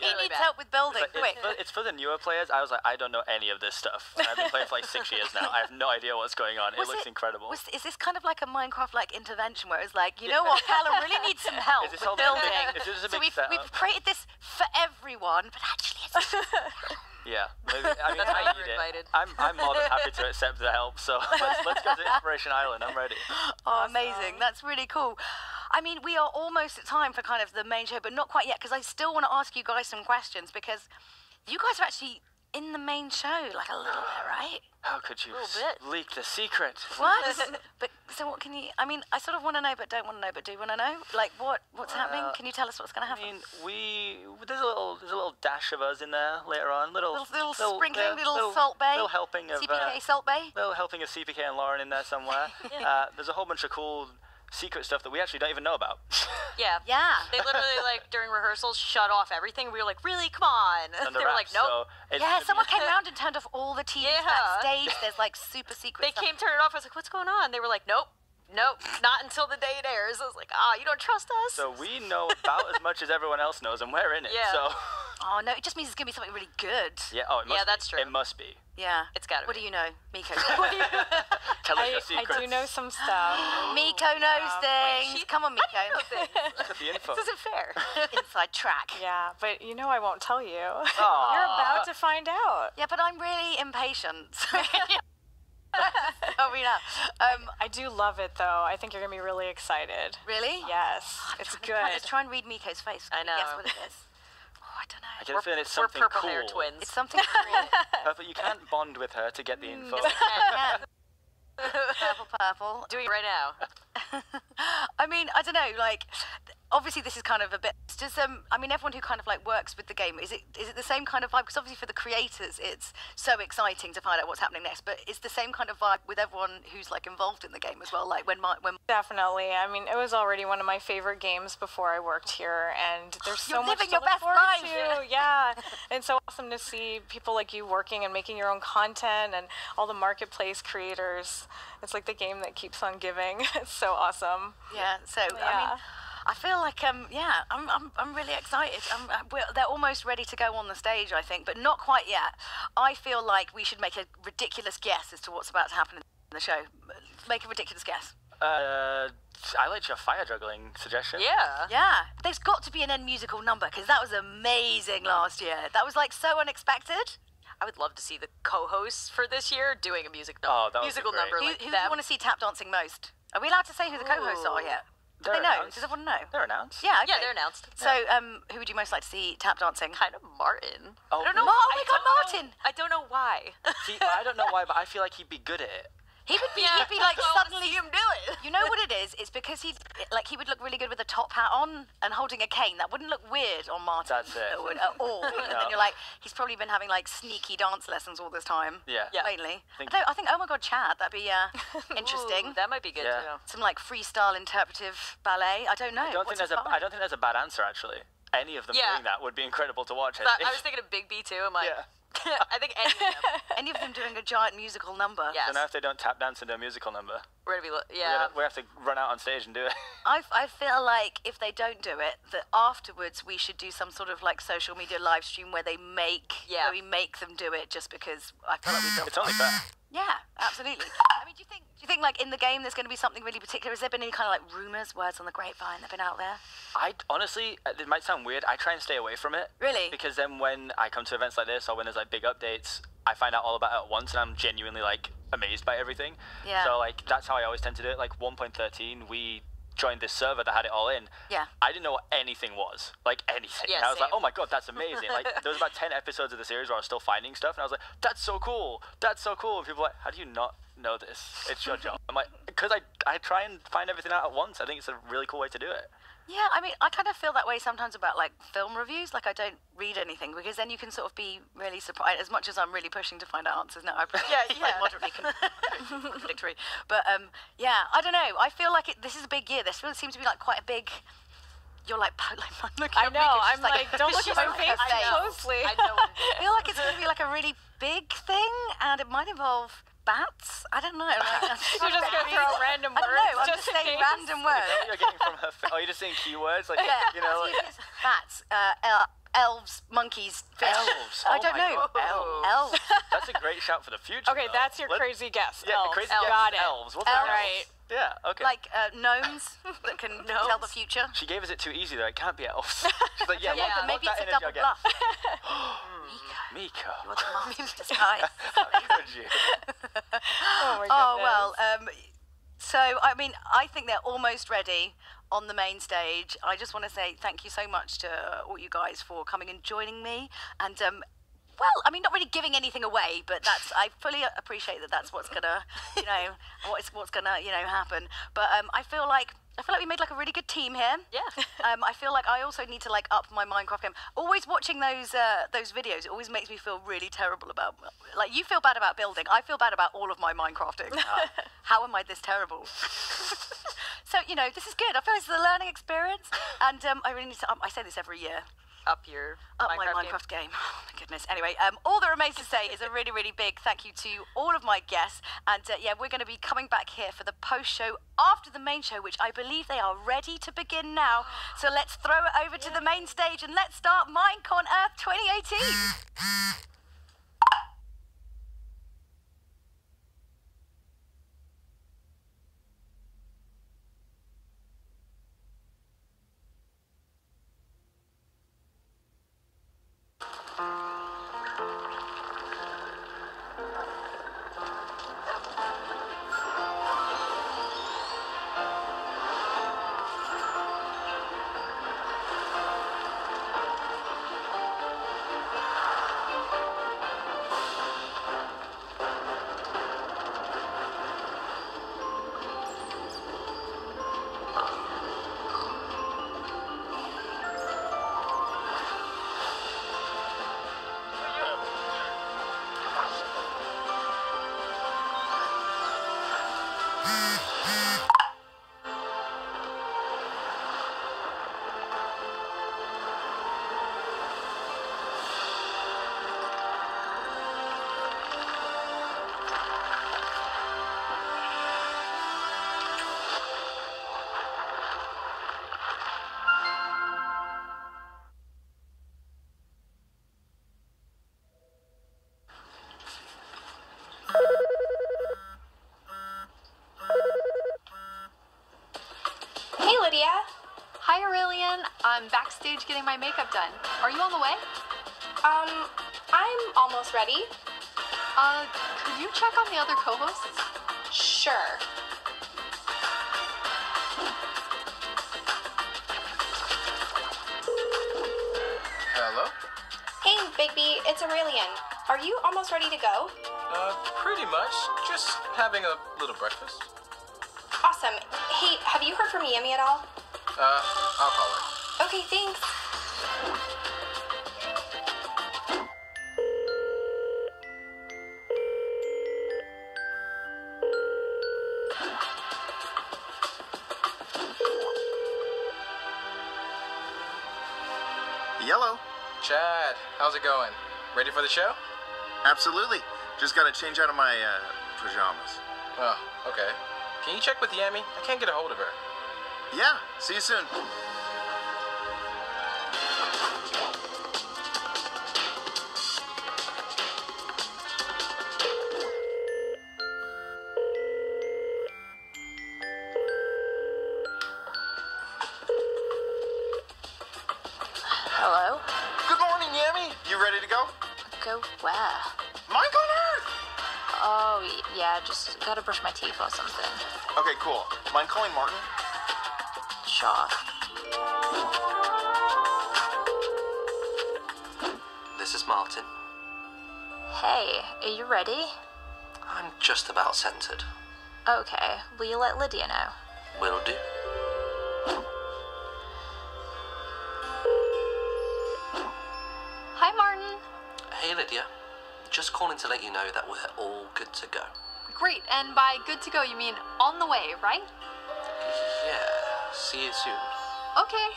Speaker 4: He needs help with building, quick.
Speaker 13: It's for the newer players. I was like, I don't know any of this stuff. And I've been playing for like 6 years now. I have no idea what's going on. It looks incredible.
Speaker 4: Is this kind of like a Minecraft-like intervention where it's like, you know what, Callum really needs some help with building.
Speaker 13: Is this a big
Speaker 4: So we've created this for everyone, but actually it's...
Speaker 13: Yeah, maybe, I mean, I need it. I'm more than happy to accept the help, so let's go to Inspiration Island. I'm ready.
Speaker 4: Oh, amazing. That's really cool. I mean, we are almost at time for kind of the main show, but not quite yet, because I still want to ask you guys some questions, because you guys are actually in the main show, like a little bit, right?
Speaker 13: How could you leak the secret?
Speaker 4: What? But so what can you? I mean, I sort of want to know, but don't want to know, but do want to know. Like, what's happening? Can you tell us what's going to happen?
Speaker 13: I mean, there's a little dash of us in there later on. Little
Speaker 4: sprinkling, little Salt Bay.
Speaker 13: Little helping of
Speaker 4: CPK Salt Bay.
Speaker 13: Little helping of CPK and Lauren in there somewhere. There's a whole bunch of cool secret stuff that we actually don't even know about.
Speaker 12: Yeah. They literally, like, during rehearsals, shut off everything. We were like, really? Come on. They were like, nope.
Speaker 13: So
Speaker 4: someone came around and turned off all the TVs backstage. There's, like, super secret
Speaker 12: stuff. They came, turned it off. I was like, what's going on? They were like, nope, not until the day it airs. I was like, you don't trust us?
Speaker 13: So we know about as much as everyone else knows, and we're in it.
Speaker 12: Yeah.
Speaker 13: So.
Speaker 4: Oh, no, it just means it's going to be something really good.
Speaker 13: Yeah,
Speaker 12: that's true.
Speaker 13: It must be.
Speaker 4: Yeah.
Speaker 12: It's gotta be.
Speaker 4: What do you know, Miko?
Speaker 13: Tell us your secrets.
Speaker 14: I do know some stuff.
Speaker 4: Miko knows things. Come on, Miko.
Speaker 13: Look at the info.
Speaker 4: This isn't fair. Inside track.
Speaker 14: Yeah, but you know I won't tell you.
Speaker 13: Aww.
Speaker 14: You're about to find out.
Speaker 4: Yeah, but I'm really impatient.
Speaker 14: I do love it, though. I think you're going to be really excited.
Speaker 4: Really?
Speaker 14: Yes. It's good.
Speaker 4: Let's try and read Miko's face.
Speaker 12: I know.
Speaker 4: Guess what it is. I don't know.
Speaker 13: I get a feeling it's something
Speaker 12: we're purple
Speaker 13: cool.
Speaker 12: hair twins.
Speaker 4: It's something cool.
Speaker 13: But you can't bond with her to get the info.
Speaker 4: Yes, we can. Purple.
Speaker 12: Doing it right now.
Speaker 4: I mean, I don't know, like, obviously this is kind of a bit, just, I mean, everyone who kind of, like, works with the game, is it the same kind of vibe? Because obviously for the creators, it's so exciting to find out what's happening next, but it's the same kind of vibe with everyone who's, like, involved in the game as well, like, when...
Speaker 14: Definitely. I mean, it was already one of my favorite games before I worked here, and there's so much to
Speaker 4: your
Speaker 14: look
Speaker 4: best
Speaker 14: forward
Speaker 4: life.
Speaker 14: to. Yeah. And it's so awesome to see people like you working and making your own content, and all the marketplace creators. It's like the game that keeps on giving. It's so awesome.
Speaker 4: Yeah, so, I mean, I feel like, I'm really excited. They're almost ready to go on the stage, I think, but not quite yet. I feel like we should make a ridiculous guess as to what's about to happen in the show. Make a ridiculous guess.
Speaker 13: I liked your fire juggling suggestion.
Speaker 12: Yeah.
Speaker 4: Yeah. There's got to be an end musical number, because that was amazing last year. That was, like, so unexpected.
Speaker 12: I would love to see the co-hosts for this year doing a musical number
Speaker 4: Who
Speaker 12: like
Speaker 4: do you
Speaker 12: them.
Speaker 4: want to see tap dancing most? Are we allowed to say who the co-hosts are yet? Do they know? Does everyone know?
Speaker 13: They're announced.
Speaker 4: Yeah, okay.
Speaker 12: Yeah, they're announced.
Speaker 4: So, who would you most like to see tap dancing?
Speaker 12: Kind of Martin.
Speaker 13: Oh,
Speaker 12: I don't know.
Speaker 4: Oh my God, Martin!
Speaker 12: I don't know why.
Speaker 13: See, I don't know why, but I feel like he'd be good at it.
Speaker 4: He'd be like suddenly
Speaker 12: him do it.
Speaker 4: You know what it is? It's because he would look really good with a top hat on and holding a cane. That wouldn't look weird on Martin.
Speaker 13: That's it.
Speaker 4: At all. And then you're like, he's probably been having like sneaky dance lessons all this time.
Speaker 13: Yeah.
Speaker 4: Lately. I think. Oh my God, Chad. That'd be interesting.
Speaker 12: Ooh, that might be good too.
Speaker 4: Some like freestyle interpretive ballet. I don't know.
Speaker 13: I don't think there's a bad answer actually. Any of them doing that would be incredible to watch.
Speaker 12: I was thinking of Big B too. I'm like, I think any of them.
Speaker 4: Any of them doing a giant musical number.
Speaker 12: Yes.
Speaker 13: So now if they don't tap dance into a musical number,
Speaker 12: we're gonna be
Speaker 13: we have to run out on stage and do it.
Speaker 4: I feel like if they don't do it, that afterwards we should do some sort of like social media live stream where where we make them do it just because I feel like we built.
Speaker 13: It's only fair.
Speaker 4: Yeah, absolutely. I mean, do you think like in the game there's going to be something really particular? Has there been any kind of like rumors, words on the grapevine that have been out there?
Speaker 13: I honestly, it might sound weird. I try and stay away from it.
Speaker 4: Really?
Speaker 13: Because then when I come to events like this or when there's like big updates, I find out all about it at once and I'm genuinely like amazed by everything.
Speaker 4: Yeah.
Speaker 13: So like that's how I always tend to do it. Like 1.13, we joined this server that had it all in.
Speaker 4: Yeah.
Speaker 13: I didn't know what anything was. Like anything.
Speaker 12: Yeah,
Speaker 13: and I was like,
Speaker 12: same.
Speaker 13: oh my God, that's amazing. Like there was about 10 episodes of the series where I was still finding stuff and I was like, that's so cool. That's so cool. And people were like, how do you not know this? It's your job. I'm like, because I try and find everything out at once. I think it's a really cool way to do it.
Speaker 4: Yeah, I mean, I kind of feel that way sometimes about like film reviews. Like I don't read anything because then you can sort of be really surprised. As much as I'm really pushing to find out answers now, I like moderately contradictory. But yeah, I don't know. I feel like this is a big year. This really seems to be like quite a big. You're like looking
Speaker 14: I
Speaker 4: at
Speaker 14: know.
Speaker 4: Rika,
Speaker 14: I'm like, don't look at my face too closely.
Speaker 12: I know.
Speaker 4: I feel like it's going to be like a really big thing, and it might involve bats. I don't know. Like,
Speaker 14: You're just going to throw random words.
Speaker 4: I don't know. I'm just
Speaker 14: in
Speaker 4: saying
Speaker 14: case.
Speaker 4: random words.
Speaker 13: You're getting from her. You're just saying keywords, like you know. Like,
Speaker 4: bats, elves, monkeys, fish.
Speaker 13: Elves.
Speaker 4: I
Speaker 13: Oh
Speaker 4: don't
Speaker 13: my
Speaker 4: know.
Speaker 13: God.
Speaker 4: Elves.
Speaker 13: That's a great shout for the future.
Speaker 14: Okay,
Speaker 13: though.
Speaker 14: that's your crazy guess.
Speaker 13: Yeah,
Speaker 14: Elves.
Speaker 13: crazy guess
Speaker 14: Got
Speaker 13: is
Speaker 14: it.
Speaker 13: elves. What's
Speaker 4: Elves.
Speaker 14: Right.
Speaker 13: Yeah, okay.
Speaker 4: Like gnomes that can tell the future.
Speaker 13: She gave us it too easy though. It can't be elves. She's like, yeah,
Speaker 4: but maybe it's a double bluff.
Speaker 13: Miko.
Speaker 4: You're the master of disguise.
Speaker 13: How could you?
Speaker 14: Oh my goodness.
Speaker 4: Oh well. So I mean, I think they're almost ready on the main stage. I just want to say thank you so much to all you guys for coming and joining me. And well, I mean, not really giving anything away, but I fully appreciate that that's what's gonna, what's gonna, happen. But I feel like we made like a really good team here.
Speaker 12: Yeah.
Speaker 4: I feel like I also need to like up my Minecraft game. Always watching those videos, it always makes me feel really terrible about. Like you feel bad about building, I feel bad about all of my Minecrafting. How am I this terrible? So this is good. I feel like it's a learning experience, and I really need to. I say this every year.
Speaker 12: Up
Speaker 4: my Minecraft game. Oh my goodness. Anyway, all that remains to say is a really, really big thank you to all of my guests. And yeah, we're going to be coming back here for the post-show after the main show, which I believe they are ready to begin now. So let's throw it over to the main stage and let's start minecon Earth 2018.
Speaker 15: Hi, Aurelian. I'm backstage getting my makeup done. Are you on the way?
Speaker 16: I'm almost ready.
Speaker 15: Could you check on the other co-hosts?
Speaker 16: Sure.
Speaker 2: Hello?
Speaker 16: Hey, Big B, it's Aurelian. Are you almost ready to go?
Speaker 17: Pretty much. Just having a little breakfast.
Speaker 16: Awesome. Hey, have you heard from Yami at all?
Speaker 17: I'll call her.
Speaker 16: Okay, thanks.
Speaker 2: Yellow.
Speaker 17: Chad, how's it going? Ready for the show?
Speaker 2: Absolutely. Just gotta change out of my pajamas.
Speaker 17: Oh, okay. Can you check with Yami? I can't get a hold of her.
Speaker 2: Yeah, see you soon.
Speaker 12: Hello?
Speaker 2: Good morning, Yami. You ready to go?
Speaker 12: Go where?
Speaker 2: Minecon Earth!
Speaker 12: Oh, yeah, just gotta brush my teeth or something.
Speaker 2: Okay, cool. Mind calling Martin?
Speaker 12: Sure.
Speaker 18: This is Martin.
Speaker 12: Hey, are you ready?
Speaker 18: I'm just about centered.
Speaker 12: Okay, will you let Lydia know?
Speaker 18: Will do.
Speaker 15: Hi, Martin.
Speaker 18: Hey, Lydia. Just calling to let you know that we're all good to go.
Speaker 15: Great, and by good to go, you mean on the way, right?
Speaker 18: Yeah, see you soon.
Speaker 15: Okay.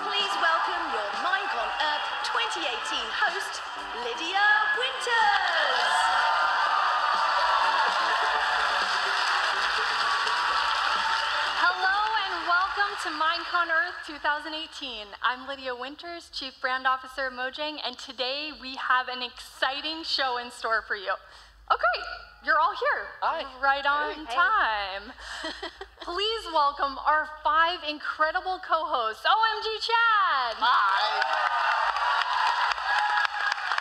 Speaker 4: Please welcome your minecon Earth 2018 host, Lydia Winters.
Speaker 19: Hello and welcome to minecon Earth 2018. I'm Lydia Winters, Chief Brand Officer of Mojang, and today we have an exciting show in store for you. Oh great, you're all here.
Speaker 11: Hi.
Speaker 19: Right on
Speaker 11: Hey.
Speaker 19: time. Please welcome our 5 incredible co-hosts. OMG Chad.
Speaker 11: Hi.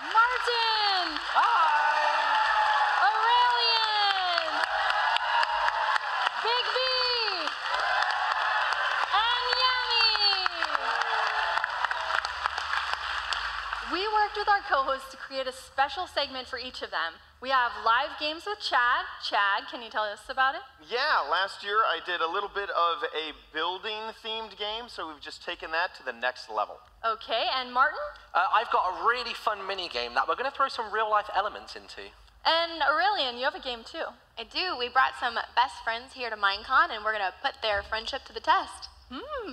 Speaker 19: Martin.
Speaker 11: Hi.
Speaker 19: Aurelian. Big B. And Yami. We worked with our co-hosts to create a special segment for each of them. We have live games with Chad. Chad, can you tell us about it?
Speaker 2: Yeah, last year I did a little bit of a building-themed game, so we've just taken that to the next level.
Speaker 19: Okay, and Martin?
Speaker 18: I've got a really fun mini game that we're going to throw some real-life elements into.
Speaker 19: And Aurelian, you have a game too.
Speaker 15: I do. We brought some best friends here to Minecon, and we're going to put their friendship to the test.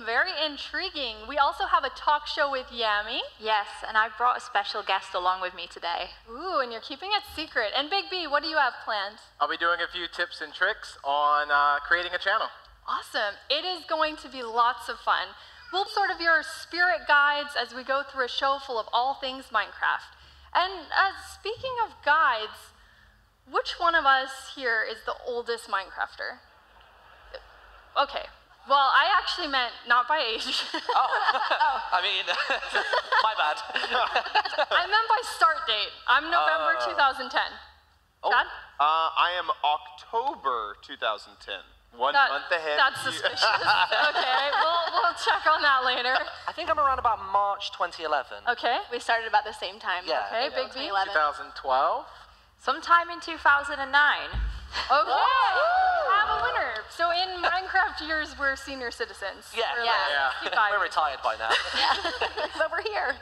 Speaker 19: Very intriguing. We also have a talk show with Yami.
Speaker 12: Yes, and I've brought a special guest along with me today.
Speaker 19: Ooh, and you're keeping it secret. And Big B, what do you have planned?
Speaker 17: I'll be doing a few tips and tricks on creating a channel.
Speaker 19: Awesome. It is going to be lots of fun. We'll sort of your spirit guides as we go through a show full of all things Minecraft. And speaking of guides, which one of us here is the oldest Minecrafter? Okay. Well, I actually meant not by age.
Speaker 18: I mean, my bad.
Speaker 19: I meant by start date. I'm November 2010. Chad?
Speaker 2: I am October 2010. One month ahead.
Speaker 19: That's suspicious. Okay, we'll check on that later.
Speaker 18: I think I'm around about March 2011.
Speaker 19: Okay.
Speaker 15: We started about the same time.
Speaker 18: Yeah.
Speaker 19: Okay, Big B.
Speaker 17: 2012.
Speaker 12: Sometime in 2009.
Speaker 19: Okay. We have a winner. So in Minecraft years, we're senior citizens.
Speaker 18: Yeah.
Speaker 19: We're
Speaker 18: We're retired by now.
Speaker 15: But we're here.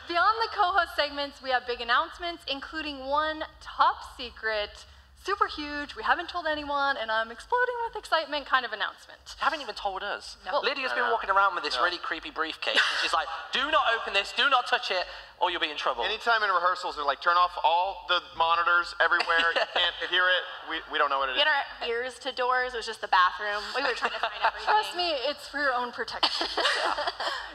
Speaker 19: Beyond the co-host segments, we have big announcements, including one top secret, super huge, we haven't told anyone, and I'm exploding with excitement kind of announcement.
Speaker 18: You haven't even told us.
Speaker 19: No.
Speaker 18: Lydia's been walking around with this really creepy briefcase. And she's like, do not open this, do not touch it, or you'll be in trouble.
Speaker 2: Anytime in rehearsals, they're like, turn off all the monitors everywhere. You can't hear it. We don't know what it
Speaker 15: We
Speaker 2: is.
Speaker 15: had our ears to doors. It was just the bathroom. We were trying to find everything.
Speaker 19: Trust me, it's for your own protection.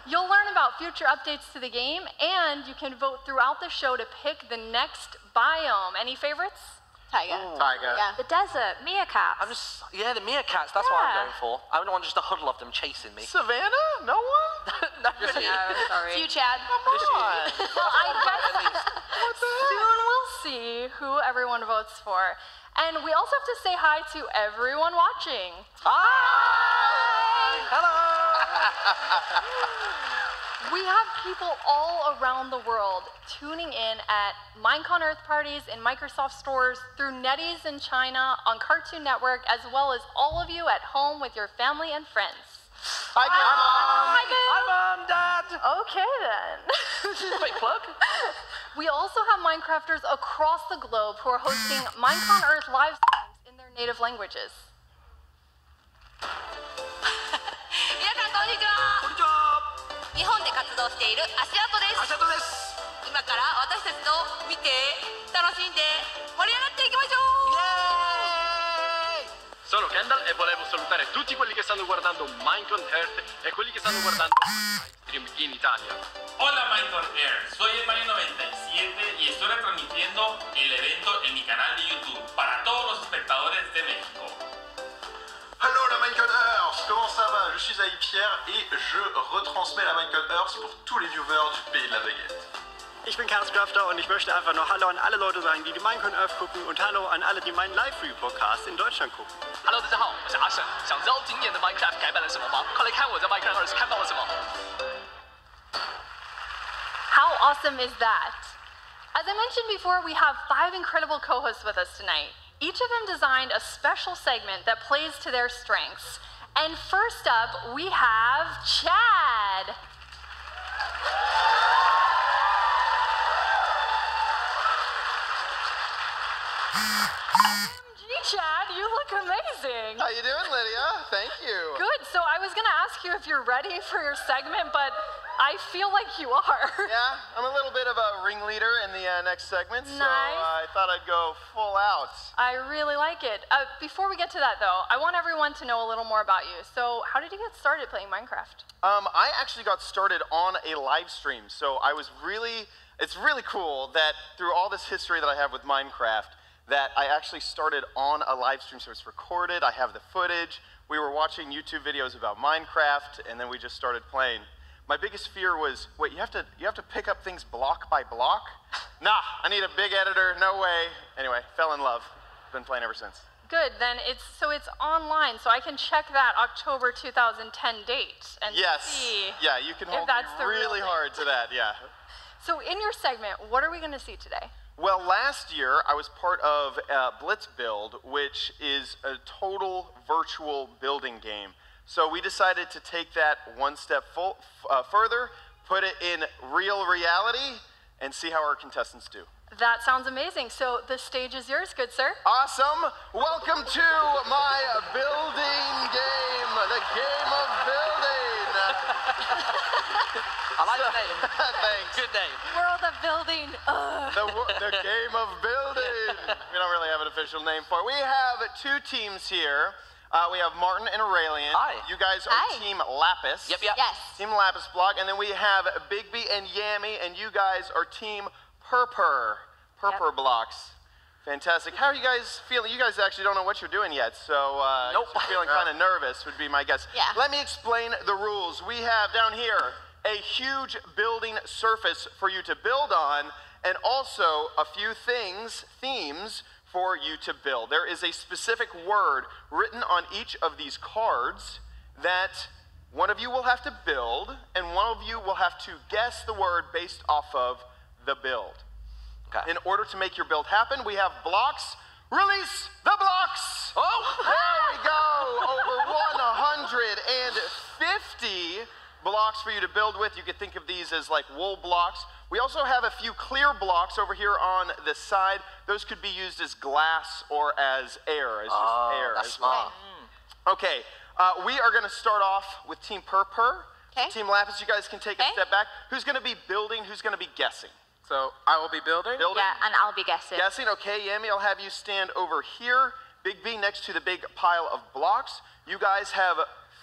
Speaker 19: You'll learn about future updates to the game, and you can vote throughout the show to pick the next biome. Any favorites?
Speaker 15: Tiger.
Speaker 17: Tiger.
Speaker 15: Yeah.
Speaker 12: The desert, meerkats.
Speaker 18: I'm just, yeah, the meerkats, that's what I'm going for. I don't want just a huddle of them chasing me.
Speaker 17: Savannah? No one?
Speaker 18: Nobody.
Speaker 12: No, sorry.
Speaker 15: It's you, Chad.
Speaker 19: Well, I guess soon we'll see who everyone votes for. And we also have to say hi to everyone watching.
Speaker 18: Hi! Hello!
Speaker 19: We have people all around the world tuning in at minecon Earth parties in Microsoft stores, through NetEase in China, on Cartoon Network, as well as all of you at home with your family and friends.
Speaker 17: Hi, Grandma.
Speaker 19: Hi, babe.
Speaker 18: Hi, Mom, Dad.
Speaker 19: Okay, then.
Speaker 18: Quick plug.
Speaker 19: We also have Minecrafters across the globe who are hosting minecon Earth live streams in their native languages.
Speaker 16: 皆さんこんにちは。こんにちは。日本で活動している足跡です。足跡です。今から私たちと見て楽しんで盛り上がっていきましょう。
Speaker 20: Sono Kendall e volevo salutare tutti quelli che stanno guardando Minecon Earth e quelli che stanno guardando stream in Italia.
Speaker 21: Hola Minecon Earth, soy el Mario97 y estoy retransmitiendo el evento en mi canal de YouTube para todos los espectadores de México.
Speaker 22: Hello la Minecon Earth, comment ça va? Je suis Aïe-Pierre et je retransmets la Minecon Earth pour tous les viewers du pays de la baguette.
Speaker 23: Ich bin Chaoscrafter und ich möchte einfach nur Hallo an alle Leute sagen, die Minecon Earth gucken und Hallo an alle, die meinen Live-Review-Podcast in Deutschland gucken.
Speaker 24: Hello， 大家好，我是阿胜。想知道今年的 Minecraft 改版了什么吗？快来看我在 Minecraft 2看到了什么。
Speaker 19: How awesome is that? As I mentioned before, we have 5 incredible co-hosts with us tonight. Each of them designed a special segment that plays to their strengths. And first up, we have Chad. Chad, you look amazing.
Speaker 2: How you doing, Lydia? Thank you.
Speaker 19: Good. So I was going to ask you if you're ready for your segment, but I feel like you are.
Speaker 2: Yeah, I'm a little bit of a ringleader in the next segment, so
Speaker 19: Nice.
Speaker 2: I thought I'd go full out.
Speaker 19: I really like it. Before we get to that, though, I want everyone to know a little more about you. So how did you get started playing Minecraft?
Speaker 2: I actually got started on a live stream, so it's really cool that through all this history that I have with Minecraft, that I actually started on a live stream, so it's recorded, I have the footage, we were watching YouTube videos about Minecraft, and then we just started playing. My biggest fear was, wait, you have to pick up things block by block? Nah, I need a big editor, no way. Anyway, fell in love, been playing ever since.
Speaker 19: Good, then it's online, so I can check that October 2010 date and see
Speaker 2: Yeah, you can
Speaker 19: if
Speaker 2: hold
Speaker 19: that's
Speaker 2: me
Speaker 19: the real
Speaker 2: really
Speaker 19: thing.
Speaker 2: hard to that, yeah.
Speaker 19: So in your segment, what are we going to see today?
Speaker 2: Well, last year I was part of Blitz Build, which is a total virtual building game. So we decided to take that one step further, put it in real reality, and see how our contestants do.
Speaker 19: That sounds amazing. So the stage is yours, good sir.
Speaker 2: Awesome. Welcome to my building game, the game of building.
Speaker 18: I like the name.
Speaker 2: Thanks.
Speaker 18: Good name.
Speaker 19: World of building.
Speaker 2: The game of building. We don't really have an official name for it. We have 2 teams here. We have Martin and Aurelian.
Speaker 18: Hi.
Speaker 2: You guys are Team Lapis.
Speaker 18: Yep.
Speaker 15: Yes.
Speaker 2: Team Lapis Block. And then we have Bigby and Yammy, and you guys are Team Purpur Blocks. Fantastic. How are you guys feeling? You guys actually don't know what you're doing yet, so
Speaker 18: Nope.
Speaker 2: you're feeling kind of nervous would be my guess.
Speaker 15: Yeah.
Speaker 2: Let me explain the rules. We have down here a huge building surface for you to build on, and also a few themes for you to build. There is a specific word written on each of these cards that one of you will have to build, and one of you will have to guess the word based off of the build.
Speaker 18: Okay.
Speaker 2: In order to make your build happen, we have blocks. Release the blocks!
Speaker 18: Oh!
Speaker 2: There we go! Over 150 blocks for you to build with. You could think of these as like wool blocks. We also have a few clear blocks over here on the side. Those could be used as glass or as air, as just air.
Speaker 18: That's
Speaker 2: as
Speaker 18: smart.
Speaker 2: well. Okay, we are going to start off with Team Purpur.
Speaker 15: Okay.
Speaker 2: Team Lapis, you guys can take a step back. Who's going to be building? Who's going to be guessing?
Speaker 17: So I will be building.
Speaker 15: Yeah, and I'll be guessing.
Speaker 2: Guessing, okay, Yami, I'll have you stand over here. Big B next to the big pile of blocks. You guys have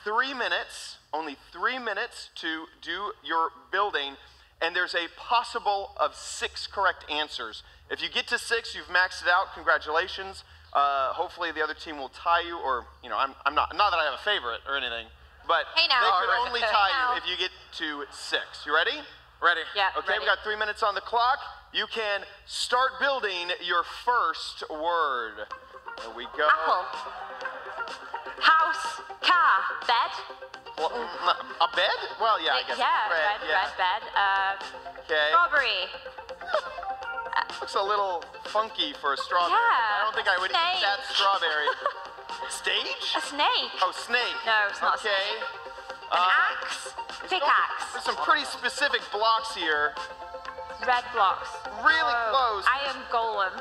Speaker 2: 3 minutes, only 3 minutes to do your building, and there's a possible of 6 correct answers. If you get to 6, you've maxed it out. Congratulations. Hopefully the other team will tie you, or I'm not that I have a favorite or anything, but
Speaker 16: Hey now.
Speaker 2: they could only
Speaker 16: Hey
Speaker 2: tie
Speaker 16: now.
Speaker 2: you if you get to 6. You ready?
Speaker 17: Ready.
Speaker 14: Yeah.
Speaker 2: Okay,
Speaker 14: ready.
Speaker 2: we got 3 minutes on the clock. You can start building your first word. There we go.
Speaker 12: Apple. House. Car. Bed.
Speaker 2: Well, a bed? Well, yeah, I guess.
Speaker 12: Yeah, red bed.
Speaker 2: Okay.
Speaker 12: Strawberry.
Speaker 2: Looks a little funky for a strawberry.
Speaker 12: Yeah,
Speaker 2: I don't think I would eat that strawberry. Stage?
Speaker 12: A snake.
Speaker 2: Oh, snake.
Speaker 12: No, it's not a
Speaker 2: okay.
Speaker 12: An axe. Pickaxe.
Speaker 2: There's some pretty specific blocks here.
Speaker 12: Red blocks.
Speaker 2: Really close.
Speaker 12: I am golem.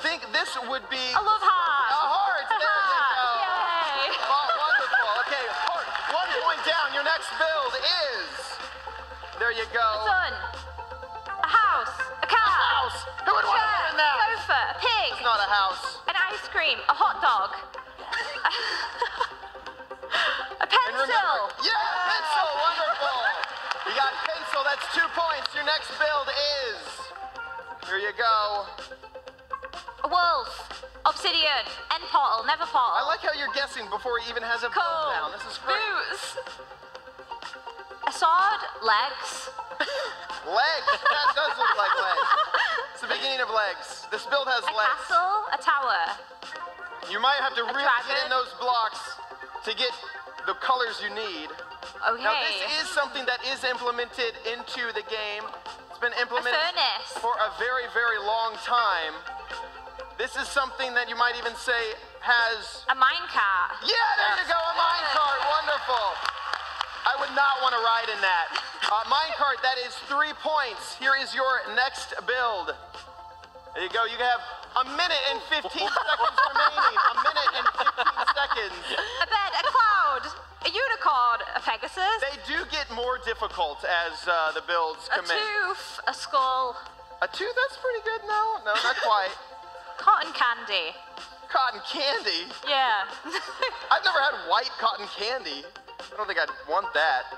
Speaker 2: Think this would be
Speaker 12: I love heart.
Speaker 2: a heart. There you go.
Speaker 12: Yay.
Speaker 2: Wonderful. Okay, heart. 1 point down. Your next build is. There you go.
Speaker 12: A sun. A house. A car.
Speaker 2: A house. Who would want to live in that?
Speaker 12: Sofa. Pig.
Speaker 2: It's not a house.
Speaker 12: An ice cream. A hot dog. A pencil.
Speaker 2: And remember, yeah, pencil. Wonderful. You got pencil. That's 2 points. Your next build is. Here you go.
Speaker 12: A wolf. Obsidian. End portal. Never portal.
Speaker 2: I like how you're guessing before he even has a build
Speaker 12: Cool.
Speaker 2: down. This is great.
Speaker 12: Booze. A sword. Legs.
Speaker 2: Legs. That does look like legs. It's the beginning of legs. This build has
Speaker 12: A
Speaker 2: legs.
Speaker 12: castle. A tower.
Speaker 2: You might have to really get in
Speaker 12: dragon.
Speaker 2: those blocks to get the colors you need.
Speaker 12: Okay.
Speaker 2: Now this is something that is implemented into the game. It's been
Speaker 12: A
Speaker 2: implemented
Speaker 12: furnace.
Speaker 2: for a very, very long time. This is something that you might even say has...
Speaker 12: A minecart.
Speaker 2: Yeah, there you go, a minecart, wonderful. I would not want to ride in that. Minecart, that is 3 points. Here is your next build. There you go, you have a minute and 15 seconds remaining. A minute and 15 seconds.
Speaker 12: A bed. A cloud. A unicorn. A pegasus.
Speaker 2: They do get more difficult as the builds
Speaker 12: A
Speaker 2: commence.
Speaker 12: tooth. A skull.
Speaker 2: A tooth, that's pretty good, no? No, not quite.
Speaker 12: Cotton candy.
Speaker 2: Cotton candy?
Speaker 12: Yeah.
Speaker 2: I've never had white cotton candy. I don't think I'd want that.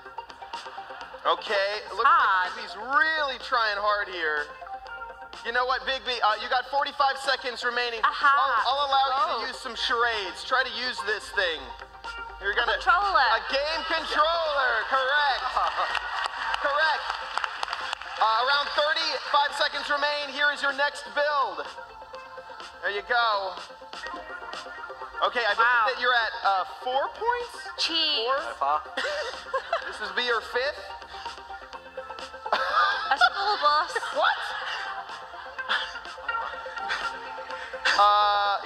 Speaker 2: Okay, looks like Big B's really trying hard here. You know what, Big B, you got 45 seconds remaining. I'll allow you to use some charades. Try to use this thing. You're gonna...
Speaker 12: Controller.
Speaker 2: A game controller, correct. Correct. Around 35 seconds remain. Here is your next build. There you go. Okay, I believe that you're at 4 points?
Speaker 12: Cheese.
Speaker 2: 4?
Speaker 18: So far.
Speaker 2: This will be your 5th?
Speaker 12: A school bus.
Speaker 2: What?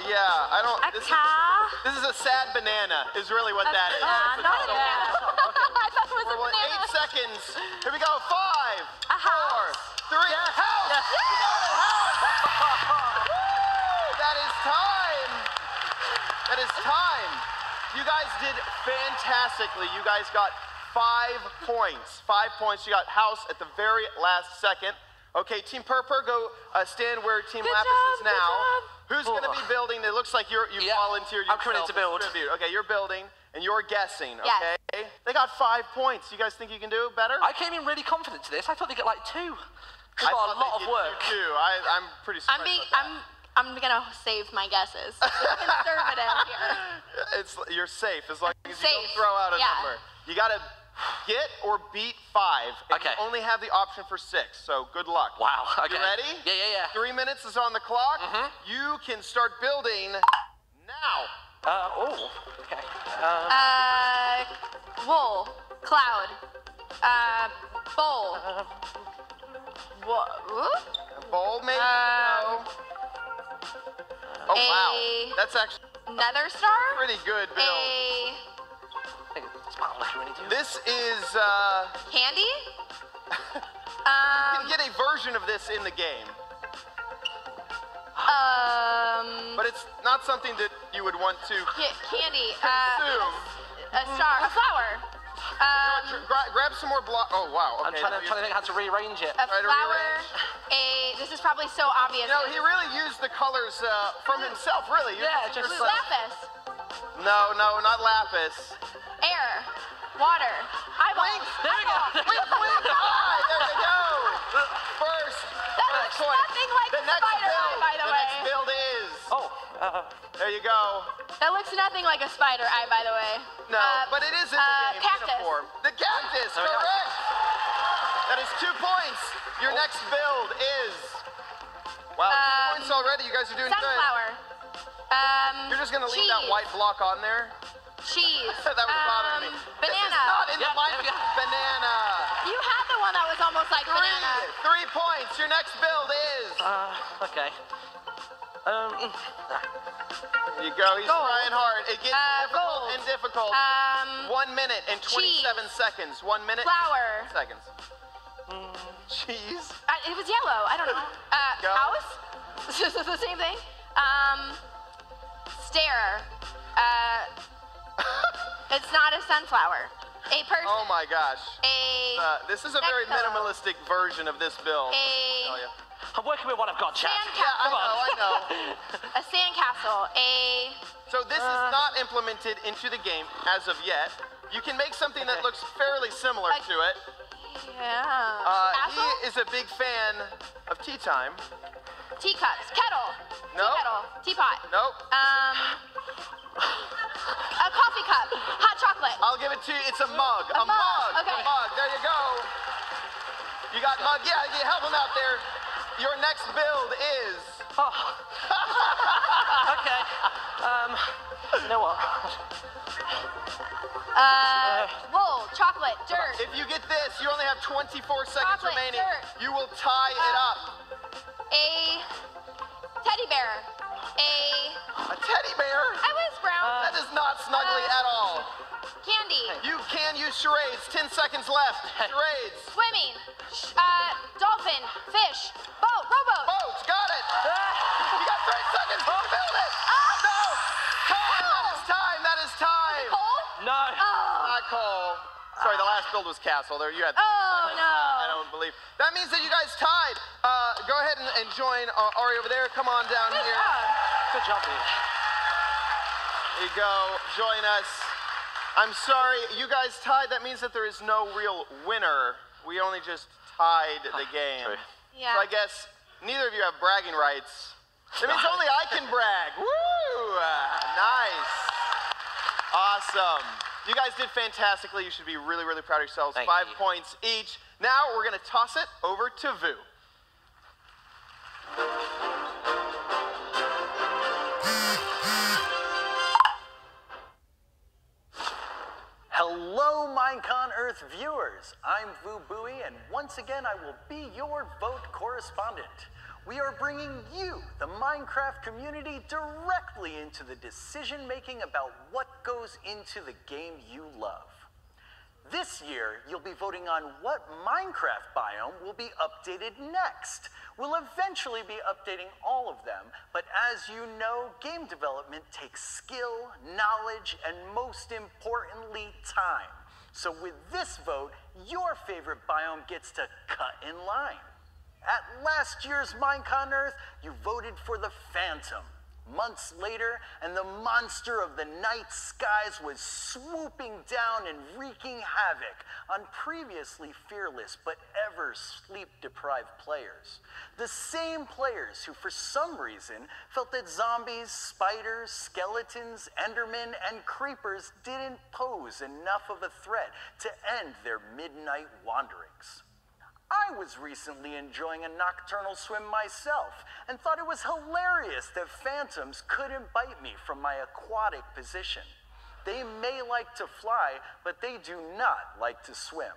Speaker 2: Yeah, I don't...
Speaker 12: A car.
Speaker 2: This is a sad banana, is really what that is.
Speaker 12: Not a banana. I thought it was a
Speaker 2: We're
Speaker 12: banana.
Speaker 2: 8 seconds. Here we go. 5,
Speaker 12: A house.
Speaker 2: 4, 3, house!
Speaker 12: Yes.
Speaker 2: You got it, house! Woo! That is time! That is time. You guys did fantastically. You guys got 5 points. 5 points. You got house at the very last second. Okay, Team Purpur, go stand where Team Lapis is now. Who's going to be building? It looks like you volunteered yourself.
Speaker 18: I'm coming in to build.
Speaker 2: Okay, you're building, and you're guessing,
Speaker 16: Yes.
Speaker 2: okay? They got 5 points. You guys think you can do better?
Speaker 18: I came in really confident to this. I thought they'd get like 2. It's
Speaker 2: I
Speaker 18: got
Speaker 2: thought
Speaker 18: a lot
Speaker 2: they
Speaker 18: of
Speaker 2: did
Speaker 18: work.
Speaker 2: too. I'm pretty surprised about that.
Speaker 16: I'm gonna save my guesses. Conservative here.
Speaker 2: You're safe as long as you
Speaker 16: Safe,
Speaker 2: don't throw out a
Speaker 16: yeah.
Speaker 2: number. You gotta get or beat 5. And
Speaker 18: Okay.
Speaker 2: You only have the option for 6, so good luck.
Speaker 18: Wow. Okay.
Speaker 2: You ready?
Speaker 18: Yeah.
Speaker 2: 3 minutes is on the clock. You can start building now.
Speaker 18: Okay.
Speaker 16: Wool. Cloud. Bowl.
Speaker 2: A bowl, maybe? No. Oh, wow. That's actually
Speaker 16: Nether star.
Speaker 2: pretty good build. This is,
Speaker 16: Candy.
Speaker 2: you can get a version of this in the game. But it's not something that you would want to
Speaker 16: Candy.
Speaker 2: consume.
Speaker 16: A star. A flower.
Speaker 2: Grab some more blocks. Oh, wow. Okay,
Speaker 18: I'm trying to think how to rearrange it.
Speaker 16: A flower. This is probably so obvious.
Speaker 2: You know, he really used the colors from himself, really.
Speaker 18: Yeah, just
Speaker 16: Lapis.
Speaker 2: No, not lapis.
Speaker 16: Air. Water. Eyeballs.
Speaker 2: There we go. There we go. First. point.
Speaker 19: Nothing like
Speaker 2: The
Speaker 19: a
Speaker 2: next
Speaker 19: spider
Speaker 2: build,
Speaker 19: eye, by the way.
Speaker 2: next build is.
Speaker 18: Oh,
Speaker 2: There you go.
Speaker 19: That looks nothing like a spider eye, by the way.
Speaker 2: No, but it is in the game.
Speaker 19: Cactus.
Speaker 2: Uniform. The cactus,
Speaker 18: There we go.
Speaker 2: correct. That is 2 points. Your next build is. Wow, 2 points already. You guys are doing
Speaker 19: Sunflower.
Speaker 2: good. You're just gonna leave that
Speaker 19: cheese.
Speaker 2: white block on there?
Speaker 19: Cheese.
Speaker 2: That was bothering me. This is
Speaker 19: Banana.
Speaker 2: not in the
Speaker 18: Yeah, there we go.
Speaker 2: banana.
Speaker 19: You had the one that was almost like banana.
Speaker 2: 3 points. Your next build is.
Speaker 18: Okay.
Speaker 2: There you go. He's
Speaker 19: Gold.
Speaker 2: trying hard. It gets difficult
Speaker 19: gold.
Speaker 2: and difficult. 1 minute and 27 seconds. 1 minute.
Speaker 19: Flower.
Speaker 2: Seconds. Cheese.
Speaker 19: It was yellow. I don't know.
Speaker 2: Go.
Speaker 19: House. This is the same thing. Stare. It's not a sunflower. A person.
Speaker 2: Oh my gosh. This is a very
Speaker 19: Nectar.
Speaker 2: minimalistic version of this build.
Speaker 19: A
Speaker 18: I'm working with what I've got, chat.
Speaker 2: I know.
Speaker 19: a sandcastle.
Speaker 2: So this is not implemented into the game as of yet. You can make something that looks fairly similar to it.
Speaker 19: Yeah. Castle?
Speaker 2: He is a big fan of tea time.
Speaker 19: Teacups. Kettle.
Speaker 2: No.
Speaker 19: Tea kettle. Teapot.
Speaker 2: Nope.
Speaker 19: A coffee cup. Hot chocolate.
Speaker 2: I'll give it to you. It's a mug. A mug.
Speaker 19: Okay.
Speaker 2: A mug. There you go. You got mug. Yeah, you help him out there. Your next build is.
Speaker 18: Okay. You know what?
Speaker 19: Wool. Chocolate. Dirt.
Speaker 2: If you get this, you only have 24 seconds
Speaker 19: Chocolate,
Speaker 2: remaining.
Speaker 19: dirt.
Speaker 2: You will tie it up.
Speaker 19: A teddy bear.
Speaker 2: A teddy bear?
Speaker 19: I was brown.
Speaker 2: That is not snuggly at all.
Speaker 19: Candy.
Speaker 2: You can use charades. 10 seconds left. Charades.
Speaker 19: Swimming. Dolphin. Fish. Boat. Rowboat.
Speaker 2: Boat. Got it. You got 30 seconds to build it. No. Time. That is time.
Speaker 19: Coal?
Speaker 18: No.
Speaker 2: Not coal. Sorry, the last build was castle. There, you had.
Speaker 19: Oh, no.
Speaker 2: I don't believe. That means that you guys tied. Go ahead and join Ari over there. Come on down here.
Speaker 18: Good job, dude.
Speaker 2: There you go. Join us. I'm sorry, you guys tied. That means that there is no real winner. We only just tied the game.
Speaker 18: True.
Speaker 19: Yeah.
Speaker 2: So I guess neither of you have bragging rights. That means only I can brag. Woo! Nice. Awesome. You guys did fantastically. You should be really, really proud of yourselves.
Speaker 18: Thank
Speaker 2: 5
Speaker 18: you.
Speaker 2: points each. Now we're going to toss it over to Vu.
Speaker 3: Hello, Minecon Earth viewers. I'm Vu Bui, and once again, I will be your vote correspondent. We are bringing you, the Minecraft community, directly into the decision-making about what goes into the game you love. This year, you'll be voting on what Minecraft biome will be updated next. We'll eventually be updating all of them, but as you know, game development takes skill, knowledge, and most importantly, time. So with this vote, your favorite biome gets to cut in line. At last year's Minecon Earth, you voted for the Phantom. Months later, and the monster of the night skies was swooping down and wreaking havoc on previously fearless but ever sleep-deprived players. The same players who, for some reason, felt that zombies, spiders, skeletons, endermen, and creepers didn't pose enough of a threat to end their midnight wanderings. I was recently enjoying a nocturnal swim myself and thought it was hilarious that phantoms couldn't bite me from my aquatic position. They may like to fly, but they do not like to swim.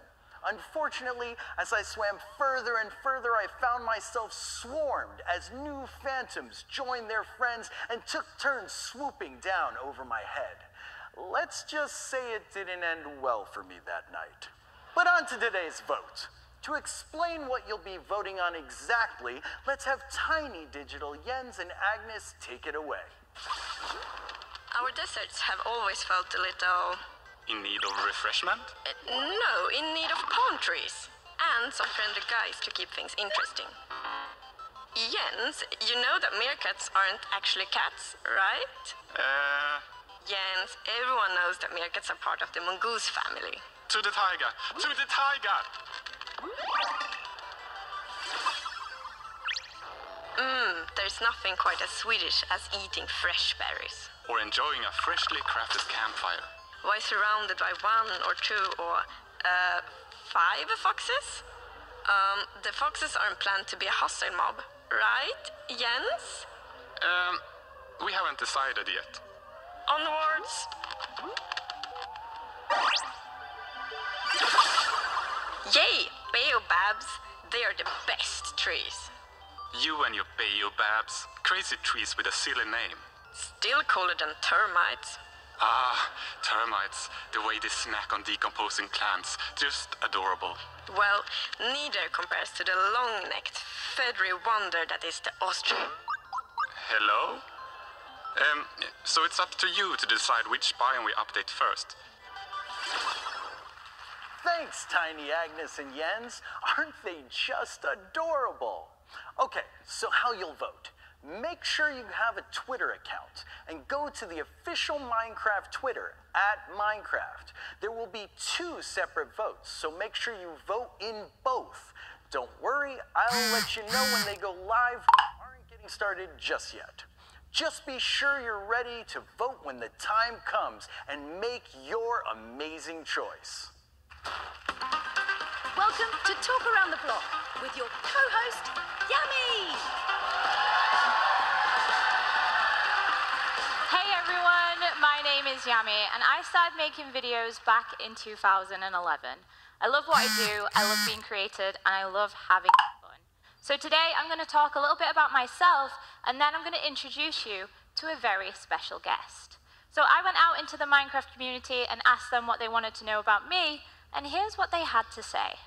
Speaker 3: Unfortunately, as I swam further and further, I found myself swarmed as new phantoms joined their friends and took turns swooping down over my head. Let's just say it didn't end well for me that night. But on to today's vote. To explain what you'll be voting on exactly, let's have Tiny Digital, Jens, and Agnes take it away.
Speaker 5: Our deserts have always felt a little...
Speaker 7: In need of refreshment?
Speaker 5: No, in need of palm trees. And some friendly guys to keep things interesting. Jens, you know that meerkats aren't actually cats, right? Jens, everyone knows that meerkats are part of the mongoose family.
Speaker 7: To the tiger! To the tiger!
Speaker 5: There's nothing quite as Swedish as eating fresh berries.
Speaker 7: Or enjoying a freshly crafted campfire.
Speaker 5: Why surrounded by 1 or 2 or 5 foxes? The foxes aren't planned to be a hostile mob, right, Jens?
Speaker 7: We haven't decided yet.
Speaker 5: Onwards. Yay, baobabs! They are the best trees.
Speaker 7: You and your baobabs, crazy trees with a silly name.
Speaker 5: Still cooler than termites.
Speaker 7: Ah, termites, the way they snack on decomposing plants, just adorable.
Speaker 5: Well, neither compares to the long-necked, feathery wonder that is the ostrich.
Speaker 7: Hello? So it's up to you to decide which biome we update first.
Speaker 3: Thanks, Tiny Agnes and Jens. Aren't they just adorable? Okay, so how you'll vote. Make sure you have a Twitter account and go to the official Minecraft Twitter @Minecraft. There will be 2 separate votes, so make sure you vote in both. Don't worry, I'll let you know when they go live. We aren't getting started just yet. Just be sure you're ready to vote when the time comes and make your amazing choice.
Speaker 1: Welcome to Talk Around the Block with your co-host, Yummy!
Speaker 8: Hey everyone, my name is Yummy and I started making videos back in 2011. I love what I do, I love being creative, and I love having fun. So today I'm going to talk a little bit about myself and then I'm going to introduce you to a very special guest. So I went out into the Minecraft community and asked them what they wanted to know about me, and here's what they had to say.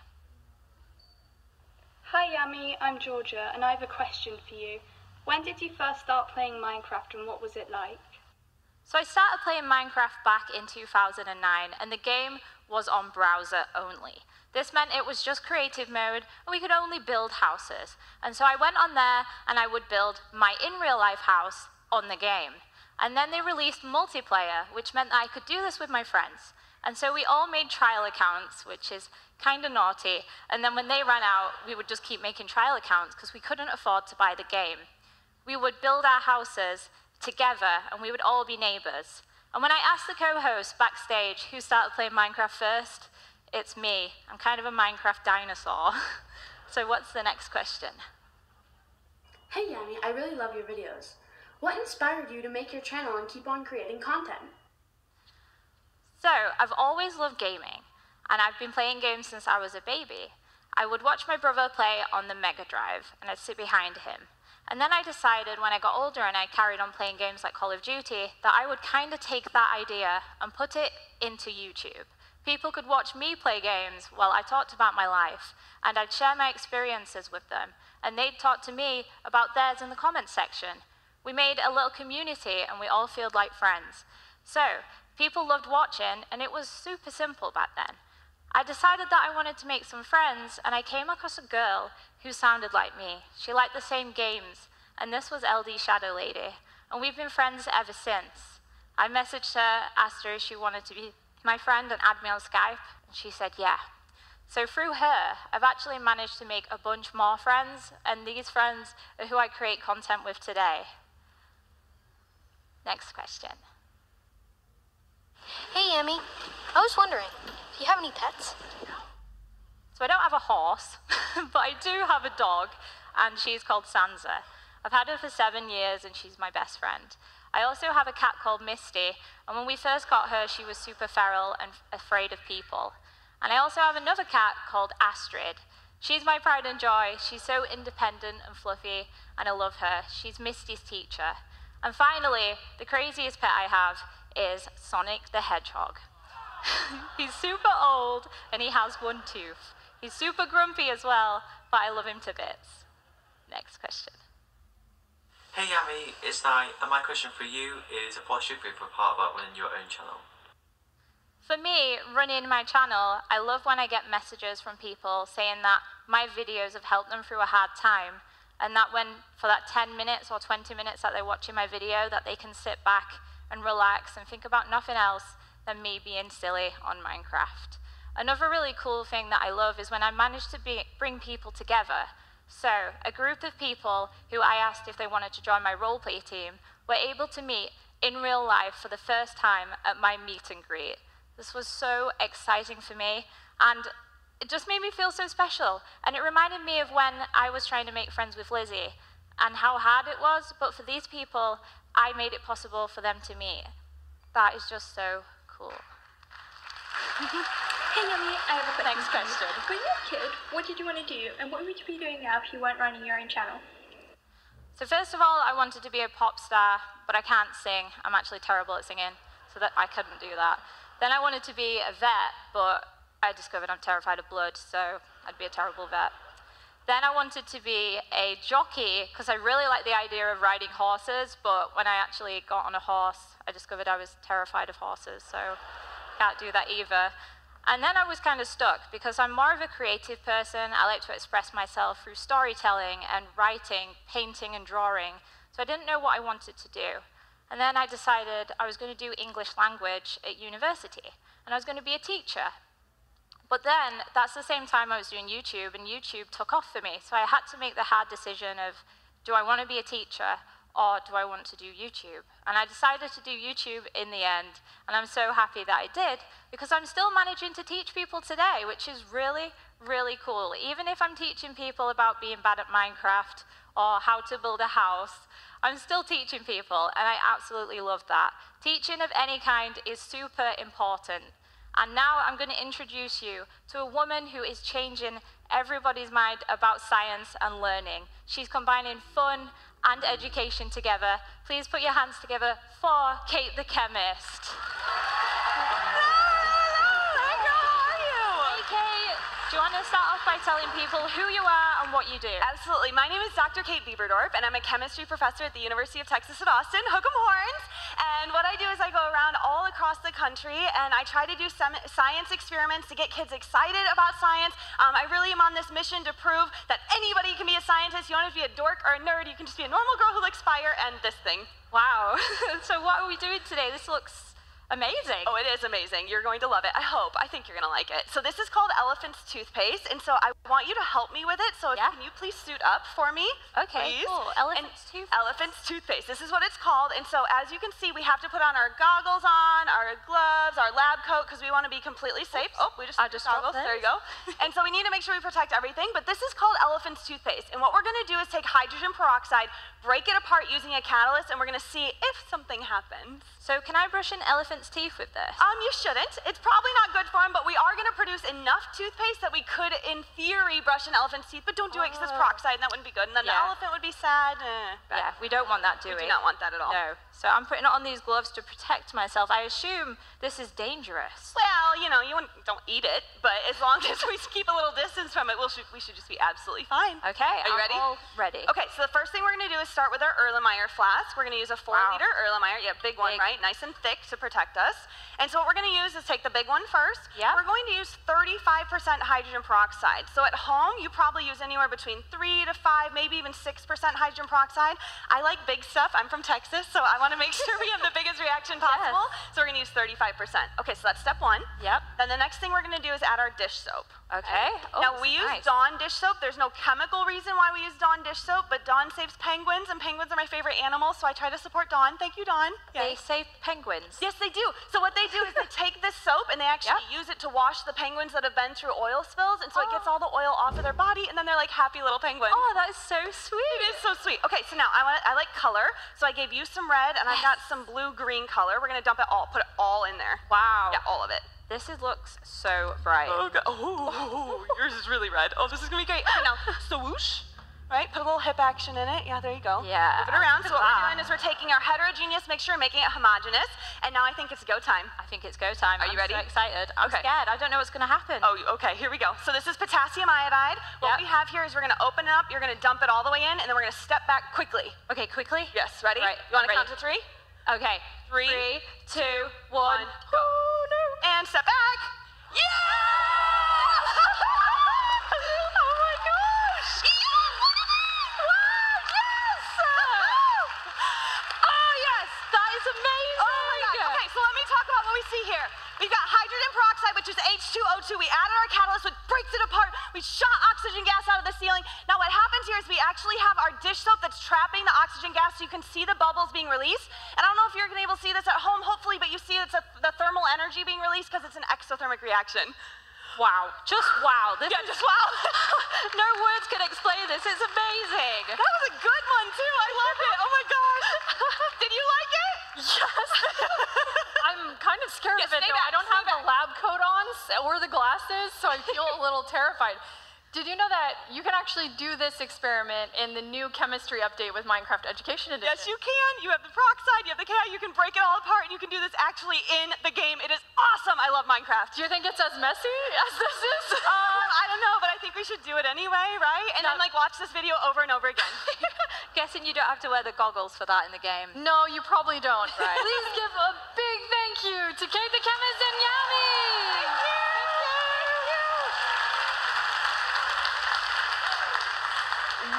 Speaker 9: Hi Yummy, I'm Georgia and I have a question for you. When did you first start playing Minecraft and what was it like?
Speaker 8: So I started playing Minecraft back in 2009 and the game was on browser only. This meant it was just creative mode and we could only build houses. And so I went on there and I would build my in real life house on the game. And then they released multiplayer, which meant that I could do this with my friends. And so we all made trial accounts, which is kind of naughty. And then when they ran out, we would just keep making trial accounts because we couldn't afford to buy the game. We would build our houses together and we would all be neighbors. And when I asked the co-host backstage who started playing Minecraft first, it's me. I'm kind of a Minecraft dinosaur. So what's the next question?
Speaker 9: Hey Yummy, I really love your videos. What inspired you to make your channel and keep on creating content?
Speaker 8: So, I've always loved gaming, and I've been playing games since I was a baby. I would watch my brother play on the Mega Drive, and I'd sit behind him. And then I decided when I got older and I carried on playing games like Call of Duty, that I would kind of take that idea and put it into YouTube. People could watch me play games while I talked about my life, and I'd share my experiences with them, and they'd talk to me about theirs in the comments section. We made a little community, and we all feel like friends. So, people loved watching, and it was super simple back then. I decided that I wanted to make some friends, and I came across a girl who sounded like me. She liked the same games, and this was LD Shadow Lady, and we've been friends ever since. I messaged her, asked her if she wanted to be my friend and add me on Skype, and she said yeah. So through her, I've actually managed to make a bunch more friends, and these friends are who I create content with today. Next question.
Speaker 1: Hey Yummy, I was wondering, do you have any pets?
Speaker 8: So I don't have a horse, but I do have a dog, and she's called Sansa. I've had her for 7 years, and she's my best friend. I also have a cat called Misty, and when we first got her, she was super feral and afraid of people. And I also have another cat called Astrid. She's my pride and joy. She's so independent and fluffy, and I love her. She's Misty's teacher. And finally, the craziest pet I have is Sonic the Hedgehog. He's super old, and he has 1 tooth. He's super grumpy as well, but I love him to bits. Next question.
Speaker 10: Hey Yummy, it's Nai, and my question for you is, what's your favourite part about running your own channel?
Speaker 8: For me, running my channel, I love when I get messages from people saying that my videos have helped them through a hard time, and that when, for that 10 minutes or 20 minutes that they're watching my video, that they can sit back and relax and think about nothing else than me being silly on Minecraft. Another really cool thing that I love is when I manage to bring people together. So, a group of people who I asked if they wanted to join my roleplay team were able to meet in real life for the first time at my meet and greet. This was so exciting for me, and it just made me feel so special. And it reminded me of when I was trying to make friends with Lizzie and how hard it was, but for these people, I made it possible for them to meet. That is just so cool.
Speaker 4: Hey Yummy, I have a next question. When you were a kid, what did you want to do, and what would you be doing now if you weren't running your own channel?
Speaker 8: So first of all, I wanted to be a pop star, but I can't sing. I'm actually terrible at singing, so that I couldn't do that. Then I wanted to be a vet, but I discovered I'm terrified of blood, so I'd be a terrible vet. Then I wanted to be a jockey, because I really like the idea of riding horses, but when I actually got on a horse, I discovered I was terrified of horses, so can't do that either. And then I was kind of stuck, because I'm more of a creative person. I like to express myself through storytelling and writing, painting and drawing, so I didn't know what I wanted to do. And then I decided I was going to do English language at university, and I was going to be a teacher. But then, that's the same time I was doing YouTube, and YouTube took off for me. So I had to make the hard decision of, do I want to be a teacher, or do I want to do YouTube? And I decided to do YouTube in the end, and I'm so happy that I did, because I'm still managing to teach people today, which is really, really cool. Even if I'm teaching people about being bad at Minecraft, or how to build a house, I'm still teaching people, and I absolutely love that. Teaching of any kind is super important. And now I'm going to introduce you to a woman who is changing everybody's mind about science and learning. She's combining fun and education together. Please put your hands together for Kate the Chemist. Do you want to start off by telling people who you are and what you do?
Speaker 6: Absolutely. My name is Dr. Kate Bieberdorf, and I'm a chemistry professor at the University of Texas at Austin. Hook 'em horns! And what I do is I go around all across the country, and I try to do some science experiments to get kids excited about science. I really am on this mission to prove that anybody can be a scientist. You don't have to be a dork or a nerd. You can just be a normal girl who likes fire and this thing.
Speaker 8: Wow. So what are we doing today? This looks amazing.
Speaker 6: Oh, it is amazing. You're going to love it. I hope. I think you're going to like it. So this is called Elephant's Toothpaste, and so I want you to help me with it. So can you please suit up for me?
Speaker 8: Okay,
Speaker 6: please?
Speaker 8: cool. Elephant's Toothpaste.
Speaker 6: Elephant's Toothpaste. This is what it's called. And so as you can see, we have to put on our goggles on, our gloves, our lab coat, because we want to be completely safe. Oh, we just goggles. There you go. And so we need to make sure we protect everything. But this is called Elephant's Toothpaste. And what we're going to do is take hydrogen peroxide, break it apart using a catalyst, and we're going to see if something happens.
Speaker 8: So can I brush an elephant's teeth with this?
Speaker 6: You shouldn't. It's probably not good for them, but we are going to produce enough toothpaste that we could, in theory, brush an elephant's teeth, but don't do it because it's peroxide, and that wouldn't be good. And then the elephant would be sad.
Speaker 8: Yeah, we don't want that, do we?
Speaker 6: We do not want that at all.
Speaker 8: No. So I'm putting on these gloves to protect myself. I assume this is dangerous.
Speaker 6: Well, you know, don't eat it, but as long as we keep a little distance from it, we should just be absolutely fine.
Speaker 8: Okay,
Speaker 6: are you ready?
Speaker 8: All ready.
Speaker 6: Okay, so the first thing we're going to do is start with our Erlenmeyer flask. We're going to use a 4-liter Erlenmeyer. Yeah, big one, right? Nice and thick to protect us. And so what we're going to use is take the big one first.
Speaker 8: Yeah.
Speaker 6: We're going to use 35% hydrogen peroxide. So at home, you probably use anywhere between 3 to 5, maybe even 6% hydrogen peroxide. I like big stuff. I'm from Texas, so I want to make sure we have the biggest reaction possible. Yes. So we're going to use 35%. Okay, so that's step one.
Speaker 8: Yep.
Speaker 6: Then the next thing we're going to do is add our dish soap.
Speaker 8: Okay. Oh,
Speaker 6: now we use Dawn dish soap. There's no chemical reason why we use Dawn dish soap, but Dawn saves penguins, and penguins are my favorite animal, so I try to support Dawn. Thank you, Dawn.
Speaker 8: They save penguins?
Speaker 6: Yes, they do. So what they do is they take this soap and they actually use it to wash the penguins that have been through oil spills, and so it gets all the oil off of their body, and then they're like happy little penguins.
Speaker 8: Oh, that is so sweet.
Speaker 6: It is so sweet. Okay, so now I like color, so I gave you some red, and I've got some blue-green color. We're gonna dump it all, put it all in there.
Speaker 8: Wow.
Speaker 6: Yeah, all of it.
Speaker 8: This looks so bright.
Speaker 6: Oh, God. Oh, yours is really red. Oh, this is gonna be great. Okay, now, swoosh. Right, put a little hip action in it. Yeah, there you go.
Speaker 8: Yeah.
Speaker 6: Move it around. So what we're doing is we're taking our heterogeneous mixture and making it homogeneous. And now I think it's go time.
Speaker 8: I think it's go time.
Speaker 6: Are you ready?
Speaker 8: I'm so excited. I'm scared. I don't know what's going to happen.
Speaker 6: Oh, okay. Here we go. So this is potassium iodide. What we have here is we're going to open it up. You're going to dump it all the way in, and then we're going to step back quickly.
Speaker 8: Okay, quickly?
Speaker 6: Yes. Ready?
Speaker 8: Right.
Speaker 6: You want to count to 3?
Speaker 8: Okay. 3, 2, 1.
Speaker 6: Go. And step back. Yeah! Oh my gosh!
Speaker 8: Oh yes, that is amazing!
Speaker 6: Oh my God. Okay, so let me talk about what we see here. We've got hydrogen peroxide, which is H2O2. We added our catalyst, which breaks it apart. We shot oxygen gas out of the ceiling. Now what happens here is we actually have our dish soap that's trapping the oxygen gas, so you can see the bubbles being released. And I don't know if you're gonna be able to see this at home, hopefully, but you see it's the thermal energy being released because it's an exothermic reaction.
Speaker 8: Wow, just wow.
Speaker 6: Just wow.
Speaker 8: No words can explain this. It's amazing.
Speaker 6: That was a good one, too. I loved it. Oh, my gosh. Did you like it?
Speaker 19: Yes. I'm kind of scared of it,
Speaker 6: stay
Speaker 19: though.
Speaker 6: back,
Speaker 19: I don't have the lab coat on or the glasses, so I feel a little terrified. Did you know that you can actually do this experiment in the new chemistry update with Minecraft Education Edition?
Speaker 6: Yes, you can. You have the peroxide, you have the Ki, you can break it all apart, and you can do this actually in the game. It is awesome. I love Minecraft.
Speaker 19: Do you think it's as messy as this is?
Speaker 6: I don't know, but I think we should do it anyway, right? And then watch this video over and over again.
Speaker 8: Guessing you don't have to wear the goggles for that in the game.
Speaker 19: No, you probably don't.
Speaker 8: Right.
Speaker 19: Please give a big thank you to Kate the Chemist and Yami.
Speaker 6: Thank you.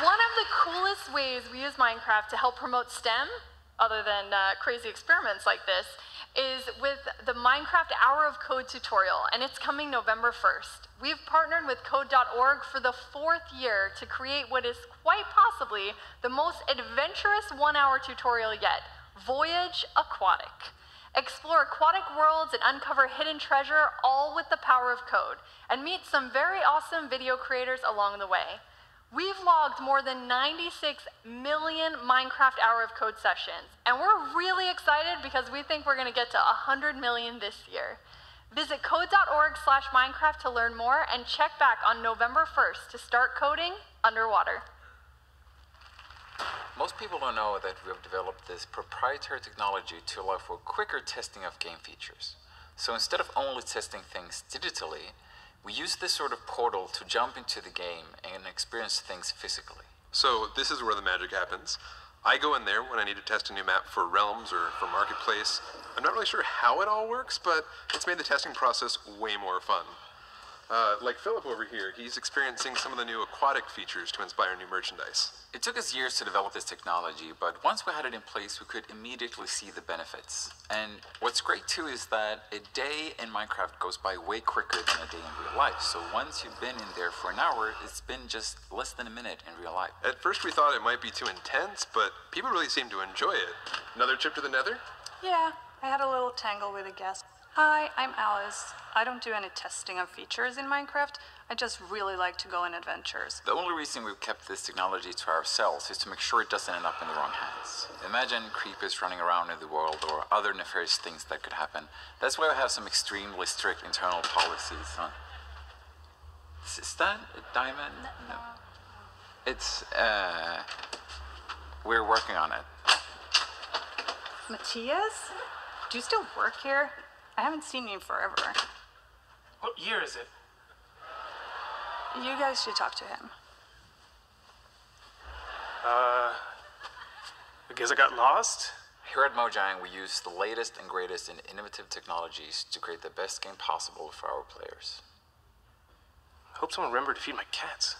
Speaker 19: One of the coolest ways we use Minecraft to help promote STEM, other than crazy experiments like this, is with the Minecraft Hour of Code tutorial, and it's coming November 1st. We've partnered with Code.org for the 4th year to create what is quite possibly the most adventurous 1-hour tutorial yet, Voyage Aquatic. Explore aquatic worlds and uncover hidden treasure, all with the power of code, and meet some very awesome video creators along the way. We've logged more than 96 million Minecraft Hour of Code sessions, and we're really excited because we think we're gonna get to 100 million this year. Visit code.org/Minecraft to learn more and check back on November 1st to start coding underwater.
Speaker 11: Most people don't know that we have developed this proprietary technology to allow for quicker testing of game features. So instead of only testing things digitally, we use this sort of portal to jump into the game and experience things physically.
Speaker 22: So this is where the magic happens. I go in there when I need to test a new map for Realms or for Marketplace. I'm not really sure how it all works, but it's made the testing process way more fun. Like Philip over here, he's experiencing some of the new aquatic features to inspire new merchandise.
Speaker 11: It took us years to develop this technology, but once we had it in place, we could immediately see the benefits. And what's great too is that a day in Minecraft goes by way quicker than a day in real life. So once you've been in there for an hour, it's been just less than a minute in real life.
Speaker 22: At first we thought it might be too intense, but people really seem to enjoy it. Another trip to the Nether?
Speaker 13: Yeah, I had a little tangle with a guest. Hi, I'm Alice. I don't do any testing of features in Minecraft. I just really like to go on adventures.
Speaker 11: The only reason we've kept this technology to ourselves is to make sure it doesn't end up in the wrong hands. Imagine creepers running around in the world or other nefarious things that could happen. That's why we have some extremely strict internal policies. Is that a diamond? No. It's, we're working on it.
Speaker 13: Matthias? Do you still work here? I haven't seen you forever.
Speaker 20: What year is it?
Speaker 13: You guys should talk to him.
Speaker 20: I guess I got lost.
Speaker 11: Here at Mojang, we use the latest and greatest in innovative technologies to create the best game possible for our players.
Speaker 20: I hope someone remembered to feed my cats.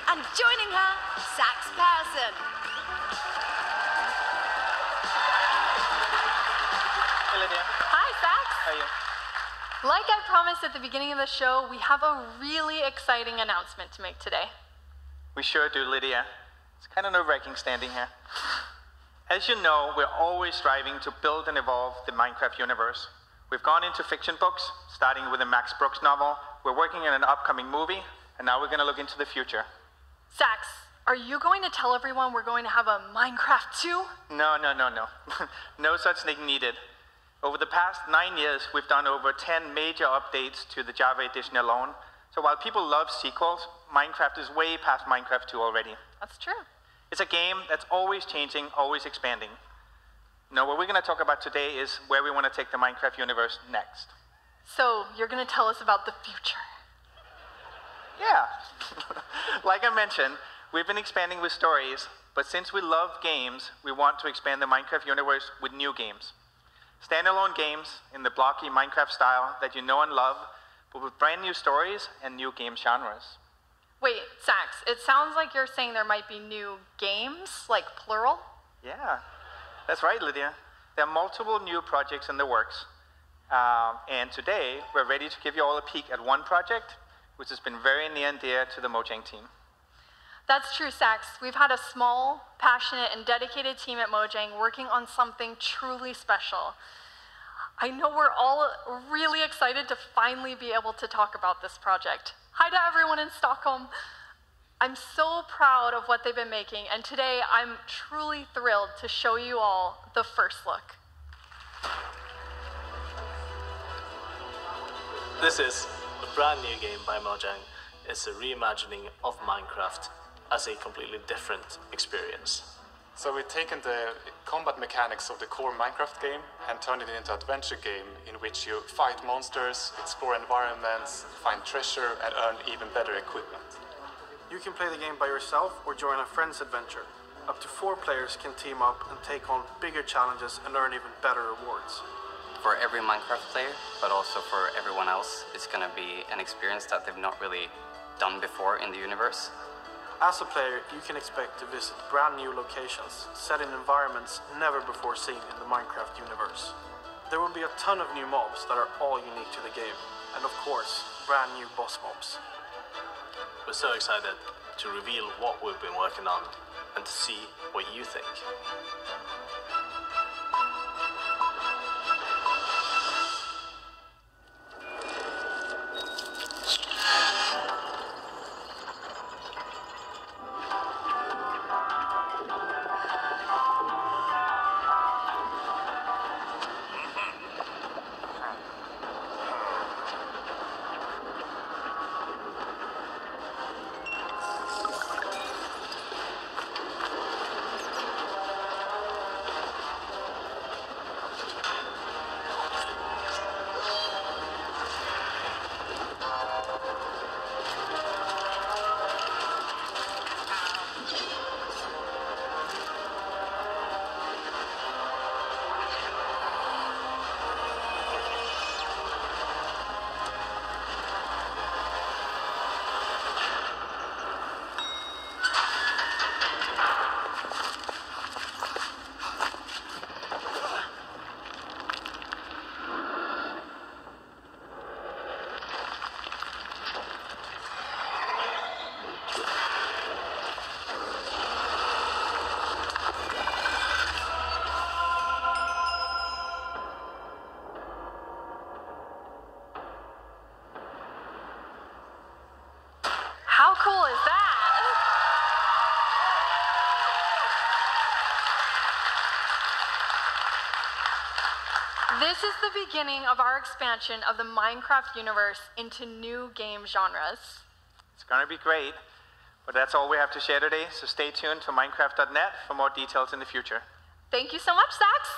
Speaker 1: And joining her, Sax Person.
Speaker 17: Hey, Lydia.
Speaker 19: Hi, Sax.
Speaker 17: How are you?
Speaker 19: Like I promised at the beginning of the show, we have a really exciting announcement to make today.
Speaker 17: We sure do, Lydia. It's kind of nerve-wracking standing here. As you know, we're always striving to build and evolve the Minecraft universe. We've gone into fiction books, starting with a Max Brooks novel. We're working on an upcoming movie, and now we're going to look into the future.
Speaker 19: Sax, are you going to tell everyone we're going to have a Minecraft 2?
Speaker 17: No. No such thing needed. Over the past 9 years, we've done over 10 major updates to the Java edition alone. So while people love sequels, Minecraft is way past Minecraft 2 already.
Speaker 19: That's true.
Speaker 17: It's a game that's always changing, always expanding. Now, what we're going to talk about today is where we want to take the Minecraft universe next.
Speaker 19: So you're going to tell us about the future?
Speaker 17: Yeah. Like I mentioned, we've been expanding with stories, but since we love games, we want to expand the Minecraft universe with new games. Standalone games in the blocky Minecraft style that you know and love, but with brand new stories and new game genres.
Speaker 19: Wait, Sax, it sounds like you're saying there might be new games, like plural?
Speaker 17: Yeah, that's right, Lydia. There are multiple new projects in the works, and today we're ready to give you all a peek at one project, which has been very near and dear to the Mojang team.
Speaker 19: That's true, Sax. We've had a small, passionate, and dedicated team at Mojang working on something truly special. I know we're all really excited to finally be able to talk about this project. Hi to everyone in Stockholm. I'm so proud of what they've been making, and today I'm truly thrilled to show you all the first look.
Speaker 15: This is a brand new game by Mojang. It's a reimagining of Minecraft as a completely different experience.
Speaker 21: So we've taken the combat mechanics of the core Minecraft game and turned it into an adventure game in which you fight monsters, explore environments, find treasure, and earn even better equipment.
Speaker 23: You can play the game by yourself or join a friend's adventure. Up to 4 players can team up and take on bigger challenges and earn even better rewards.
Speaker 24: For every Minecraft player, but also for everyone else, it's going to be an experience that they've not really done before in the universe.
Speaker 23: As a player, you can expect to visit brand new locations, set in environments never before seen in the Minecraft universe. There will be a ton of new mobs that are all unique to the game, and of course, brand new boss mobs.
Speaker 15: We're so excited to reveal what we've been working on and to see what you think.
Speaker 19: How cool is that? This is the beginning of our expansion of the Minecraft universe into new game genres.
Speaker 17: It's going to be great, but that's all we have to share today, so stay tuned to Minecraft.net for more details in the future.
Speaker 19: Thank you so much, Sax.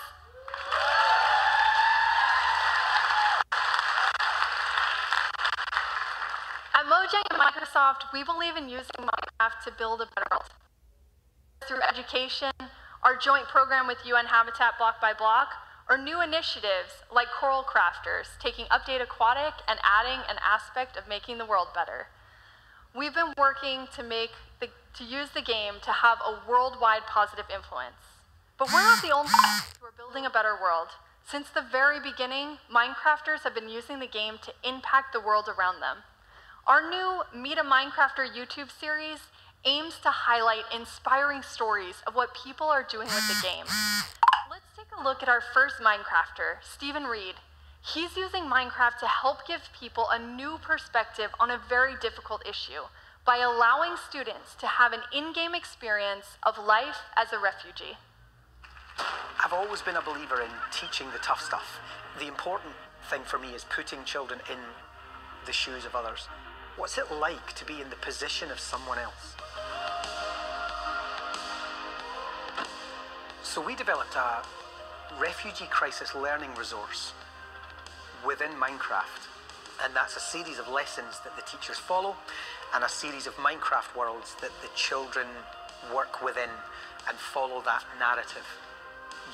Speaker 19: At Mojang and Microsoft, we believe in using Minecraft to build a better world. Through education, our joint program with UN Habitat Block by Block, or new initiatives like Coral Crafters, taking Update Aquatic and adding an aspect of making the world better. We've been working to use the game to have a worldwide positive influence. But we're not the only ones who are building a better world. Since the very beginning, Minecrafters have been using the game to impact the world around them. Our new Meet a Minecrafter YouTube series aims to highlight inspiring stories of what people are doing with the game. Let's take a look at our first Minecrafter, Stephen Reed. He's using Minecraft to help give people a new perspective on a very difficult issue by allowing students to have an in-game experience of life as a refugee.
Speaker 25: I've always been a believer in teaching the tough stuff. The important thing for me is putting children in the shoes of others. What's it like to be in the position of someone else? So we developed a refugee crisis learning resource within Minecraft, and that's a series of lessons that the teachers follow and a series of Minecraft worlds that the children work within and follow that narrative.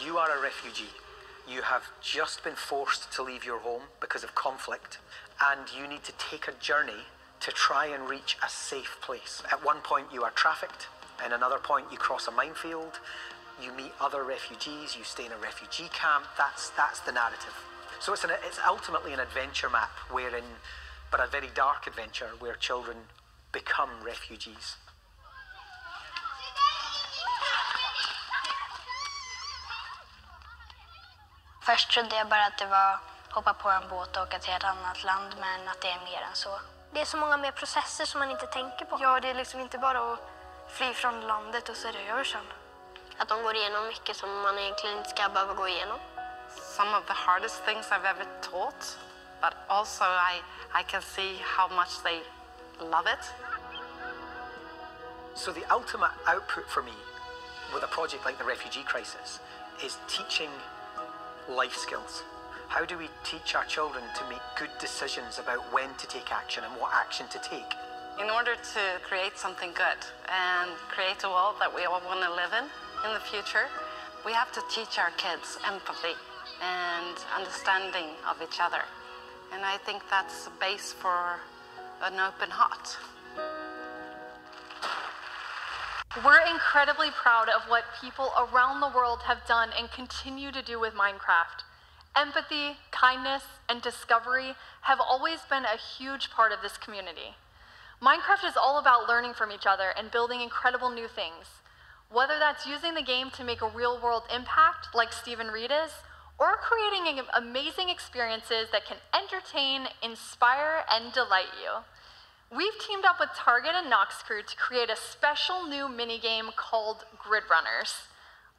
Speaker 25: You are a refugee. You have just been forced to leave your home because of conflict, and you need to take a journey to try and reach a safe place. At one point you are trafficked, and another point you cross a minefield, you meet other refugees, you stay in a refugee camp. That's the narrative. So it's ultimately an adventure map but a very dark adventure where children become refugees.
Speaker 2: Först trodde jag bara att det var hoppa på en båt och åka till ett annat land, men att det är mer än så.
Speaker 12: Det är så många mer processer som man inte tänker på. Ja, det är liksom inte bara att fly från landet och så är det över sen.
Speaker 2: Att de går igenom mycket som man egentligen inte ska behöva gå igenom.
Speaker 14: Some of the hardest things I've ever taught, but also I can see how much they love it.
Speaker 25: So the ultimate output for me with a project like the refugee crisis is teaching life skills. How do we teach our children to make good decisions about when to take action and what action to take?
Speaker 14: In order to create something good and create a world that we all want to live in the future, we have to teach our kids empathy and understanding of each other. And I think that's the base for an open heart.
Speaker 19: We're incredibly proud of what people around the world have done and continue to do with Minecraft. Empathy, kindness, and discovery have always been a huge part of this community. Minecraft is all about learning from each other and building incredible new things. Whether that's using the game to make a real-world impact, like Stephen Reed is, or creating amazing experiences that can entertain, inspire, and delight you. We've teamed up with Target and Nox Crew to create a special new minigame called Grid Runners.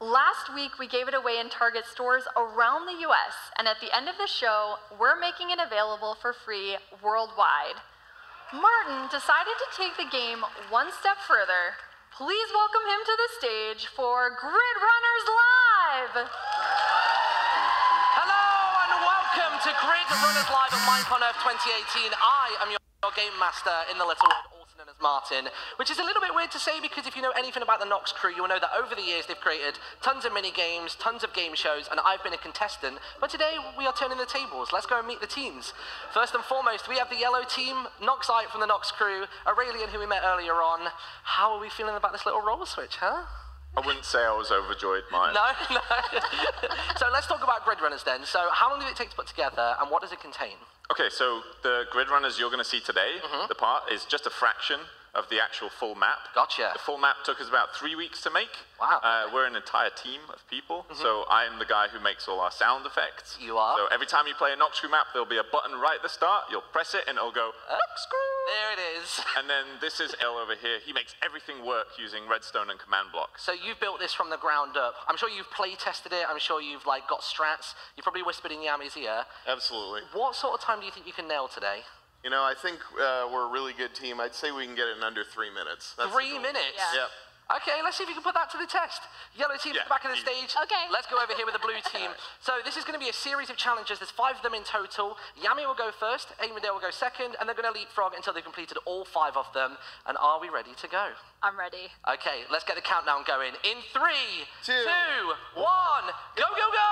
Speaker 19: Last week, we gave it away in Target stores around the US, and at the end of the show, we're making it available for free worldwide. Martin decided to take the game one step further. Please welcome him to the stage for Grid Runners Live!
Speaker 16: Hello and welcome to Grid Runners Live at minecon Earth 2018. I am your game master in the little world, also known as Martin, which is a little bit weird to say because if you know anything about the Nox crew, you'll know that over the years they've created tons of mini games, tons of game shows, and I've been a contestant. But today we are turning the tables. Let's go and meet the teams. First and foremost, we have the yellow team, Noxite from the Nox crew, Aurelian, who we met earlier on. How are we feeling about this little role switch, huh?
Speaker 18: I wouldn't say I was overjoyed, Mike.
Speaker 16: No. So let's talk about Grid Runners then. So how long did it take to put together, and what does it contain?
Speaker 18: Okay, so the Grid Runners you're going to see today, the part is just a fraction of the actual full map.
Speaker 16: Gotcha.
Speaker 18: The full map took us about 3 weeks to make.
Speaker 16: Wow.
Speaker 18: We're an entire team of people, so I'm the guy who makes all our sound effects.
Speaker 16: You are?
Speaker 18: So every time you play a Nox Crew map, there'll be a button right at the start, you'll press it and it'll go, Nox Crew!
Speaker 16: There it is.
Speaker 18: And then this is El over here. He makes everything work using redstone and command blocks.
Speaker 16: So you've built this from the ground up. I'm sure you've play tested it. I'm sure you've got strats. You've probably whispered in Yami's ear.
Speaker 18: Absolutely.
Speaker 16: What sort of time do you think you can nail today?
Speaker 18: You know, I think we're a really good team. I'd say we can get it in under 3 minutes. That's
Speaker 16: 3 minutes?
Speaker 18: Yeah.
Speaker 16: Okay, let's see if you can put that to the test. Yellow team at the back of the stage.
Speaker 12: Okay.
Speaker 16: Let's go over here with the blue team. So this is going to be a series of challenges. There's 5 of them in total. Yami will go first, Amandale will go second, and they're going to leapfrog until they've completed all 5 of them. And are we ready to go?
Speaker 8: I'm ready.
Speaker 16: Okay, let's get the countdown going. In 3, 2, 1, go, go, go!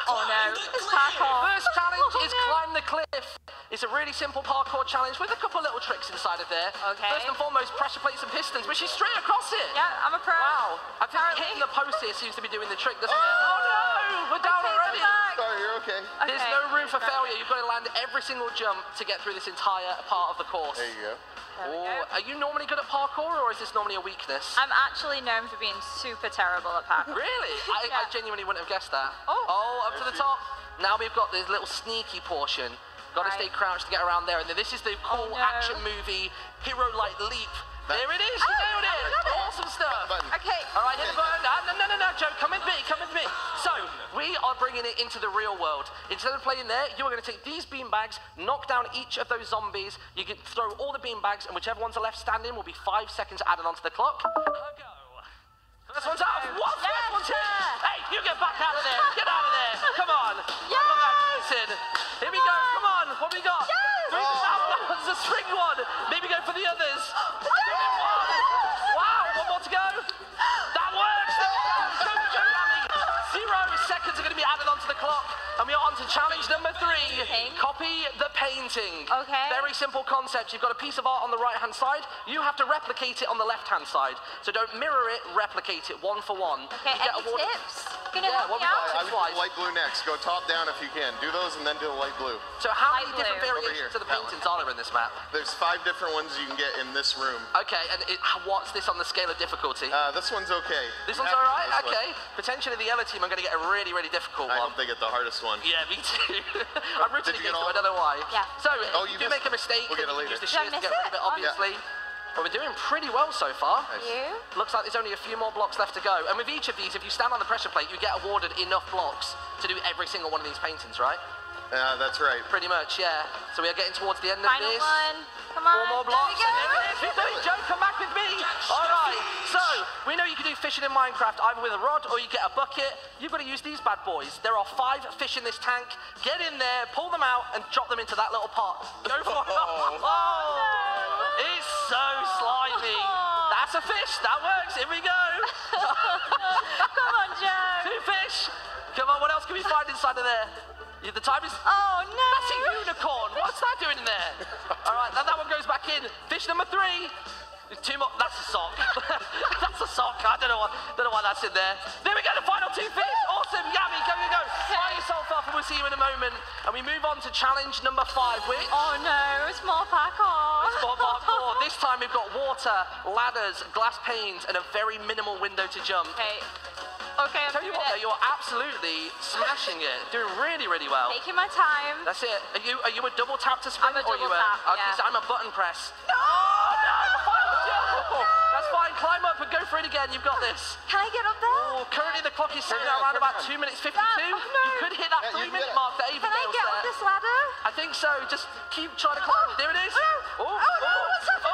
Speaker 8: Oh no, it's parkour.
Speaker 16: First challenge is climb the cliff. It's a really simple parkour challenge with a couple little tricks inside of there.
Speaker 8: Okay.
Speaker 16: First and foremost, pressure plates and pistons, which is straight across it.
Speaker 8: Yeah, I'm a pro.
Speaker 16: Wow. I think hitting the post here seems to be doing the trick, doesn't it? Oh no! We're down already.
Speaker 18: Sorry, you're okay.
Speaker 16: There's no room for failure. You've got to land every single jump to get through this entire part of the course.
Speaker 18: There you go.
Speaker 16: Are you normally good at parkour, or is this normally a weakness?
Speaker 8: I'm actually known for being super terrible at parkour.
Speaker 16: Really? I genuinely wouldn't have guessed that.
Speaker 8: Oh,
Speaker 16: up to the top. Now we've got this little sneaky portion. Got to stay crouched to get around there. And then this is the cool action movie hero-like leap. There it is. You nailed it. Awesome stuff.
Speaker 8: Okay.
Speaker 16: All right, hit the button. No, Joe. Come with me. Come with me. So we are bringing it into the real world. Instead of playing there, you are going to take these beanbags, knock down each of those zombies. You can throw all the beanbags, and whichever ones are left standing will be 5 seconds added onto the clock. Go. First one's out. What? First one's hit. Hey, you get back out of there. Get out of there. Come on.
Speaker 8: Yes.
Speaker 16: Here we go. Come on. What have we got?
Speaker 8: Yes.
Speaker 16: That was a string one. Maybe go for the others. Wow. One more to go. That works. Go, Yami. 0 seconds are going to be added onto the clock. And we are on to challenge number 3. Copy the painting.
Speaker 8: Okay.
Speaker 16: Very simple concept. You've got a piece of art on the right-hand side. You have to replicate it on the left-hand side. So don't mirror it, replicate it one for one.
Speaker 8: Okay, any tips? Gonna help me
Speaker 3: I
Speaker 8: out?
Speaker 3: would do light blue next. Go top down if you can. Do those and then do the light blue.
Speaker 16: So how many
Speaker 8: Light
Speaker 16: different
Speaker 8: blue.
Speaker 16: variations of the paintings are there in this map?
Speaker 3: There's 5 different ones you can get in this room.
Speaker 16: Okay, and what's this on the scale of difficulty?
Speaker 3: This one's okay.
Speaker 16: This one's all right? Okay. Potentially the yellow team are going to get a really, really difficult
Speaker 3: I
Speaker 16: one.
Speaker 3: hope they get the hardest one.
Speaker 16: Yeah, me too. I'm rooting against them, I don't know why.
Speaker 8: Yeah.
Speaker 16: So,
Speaker 3: you
Speaker 16: if you
Speaker 3: missed
Speaker 16: make a mistake,
Speaker 3: We'll get it
Speaker 16: you
Speaker 3: later.
Speaker 16: use the shears to get rid of it, obviously. But we're doing pretty well so far.
Speaker 8: You?
Speaker 16: Looks like there's only a few more blocks left to go. And with each of these, if you stand on the pressure plate, you get awarded enough blocks to do every single one of these paintings, right?
Speaker 3: That's right.
Speaker 16: Pretty much, yeah. So we are getting towards the end of
Speaker 8: Final
Speaker 16: this.
Speaker 8: one. Come on.
Speaker 16: 4 more blocks. And there it is. Joe, come back with me. All right. So we know you can do fishing in Minecraft either with a rod or you get a bucket. You've got to use these bad boys. There are 5 fish in this tank. Get in there, pull them out, and drop them into that little pot. Go for it. Oh, it's so slimy. That's a fish. That works. Here we go.
Speaker 8: Come on, Joe.
Speaker 16: 2 fish. Come on. What else can we find inside of there? The time is...
Speaker 8: Oh, no.
Speaker 16: That's a unicorn. What's that doing in there? All right, now that one goes back in. Fish number 3. 2 more. That's a sock. That's a sock. I don't know why that's in there. There we go. The final 2 fish. Awesome. Yummy. Go. Fire yourself up and we'll see you in a moment. And we move on to challenge number 5, which...
Speaker 8: Oh, no. It's more parkour.
Speaker 16: It's more parkour. This time we've got water, ladders, glass panes, and a very minimal window to jump.
Speaker 8: Okay, I'm
Speaker 16: Tell you what, though, you're absolutely smashing it. Doing really, really well.
Speaker 8: Taking my time.
Speaker 16: That's it. Are you a double tap to sprint?
Speaker 8: I'm a double tap, yeah.
Speaker 16: So I'm a button press. No! Final jump! That's fine. Climb up and go for it again. You've got this.
Speaker 8: Can I get up there?
Speaker 16: Oh, currently the clock is sitting around about 2 minutes 52.
Speaker 8: Oh, no.
Speaker 16: You could hit that 3-minute mark that Ava
Speaker 8: Can I get up this ladder?
Speaker 16: I think so. Just keep trying to climb. There it is.
Speaker 8: Oh, no. Oh, no. What's happening?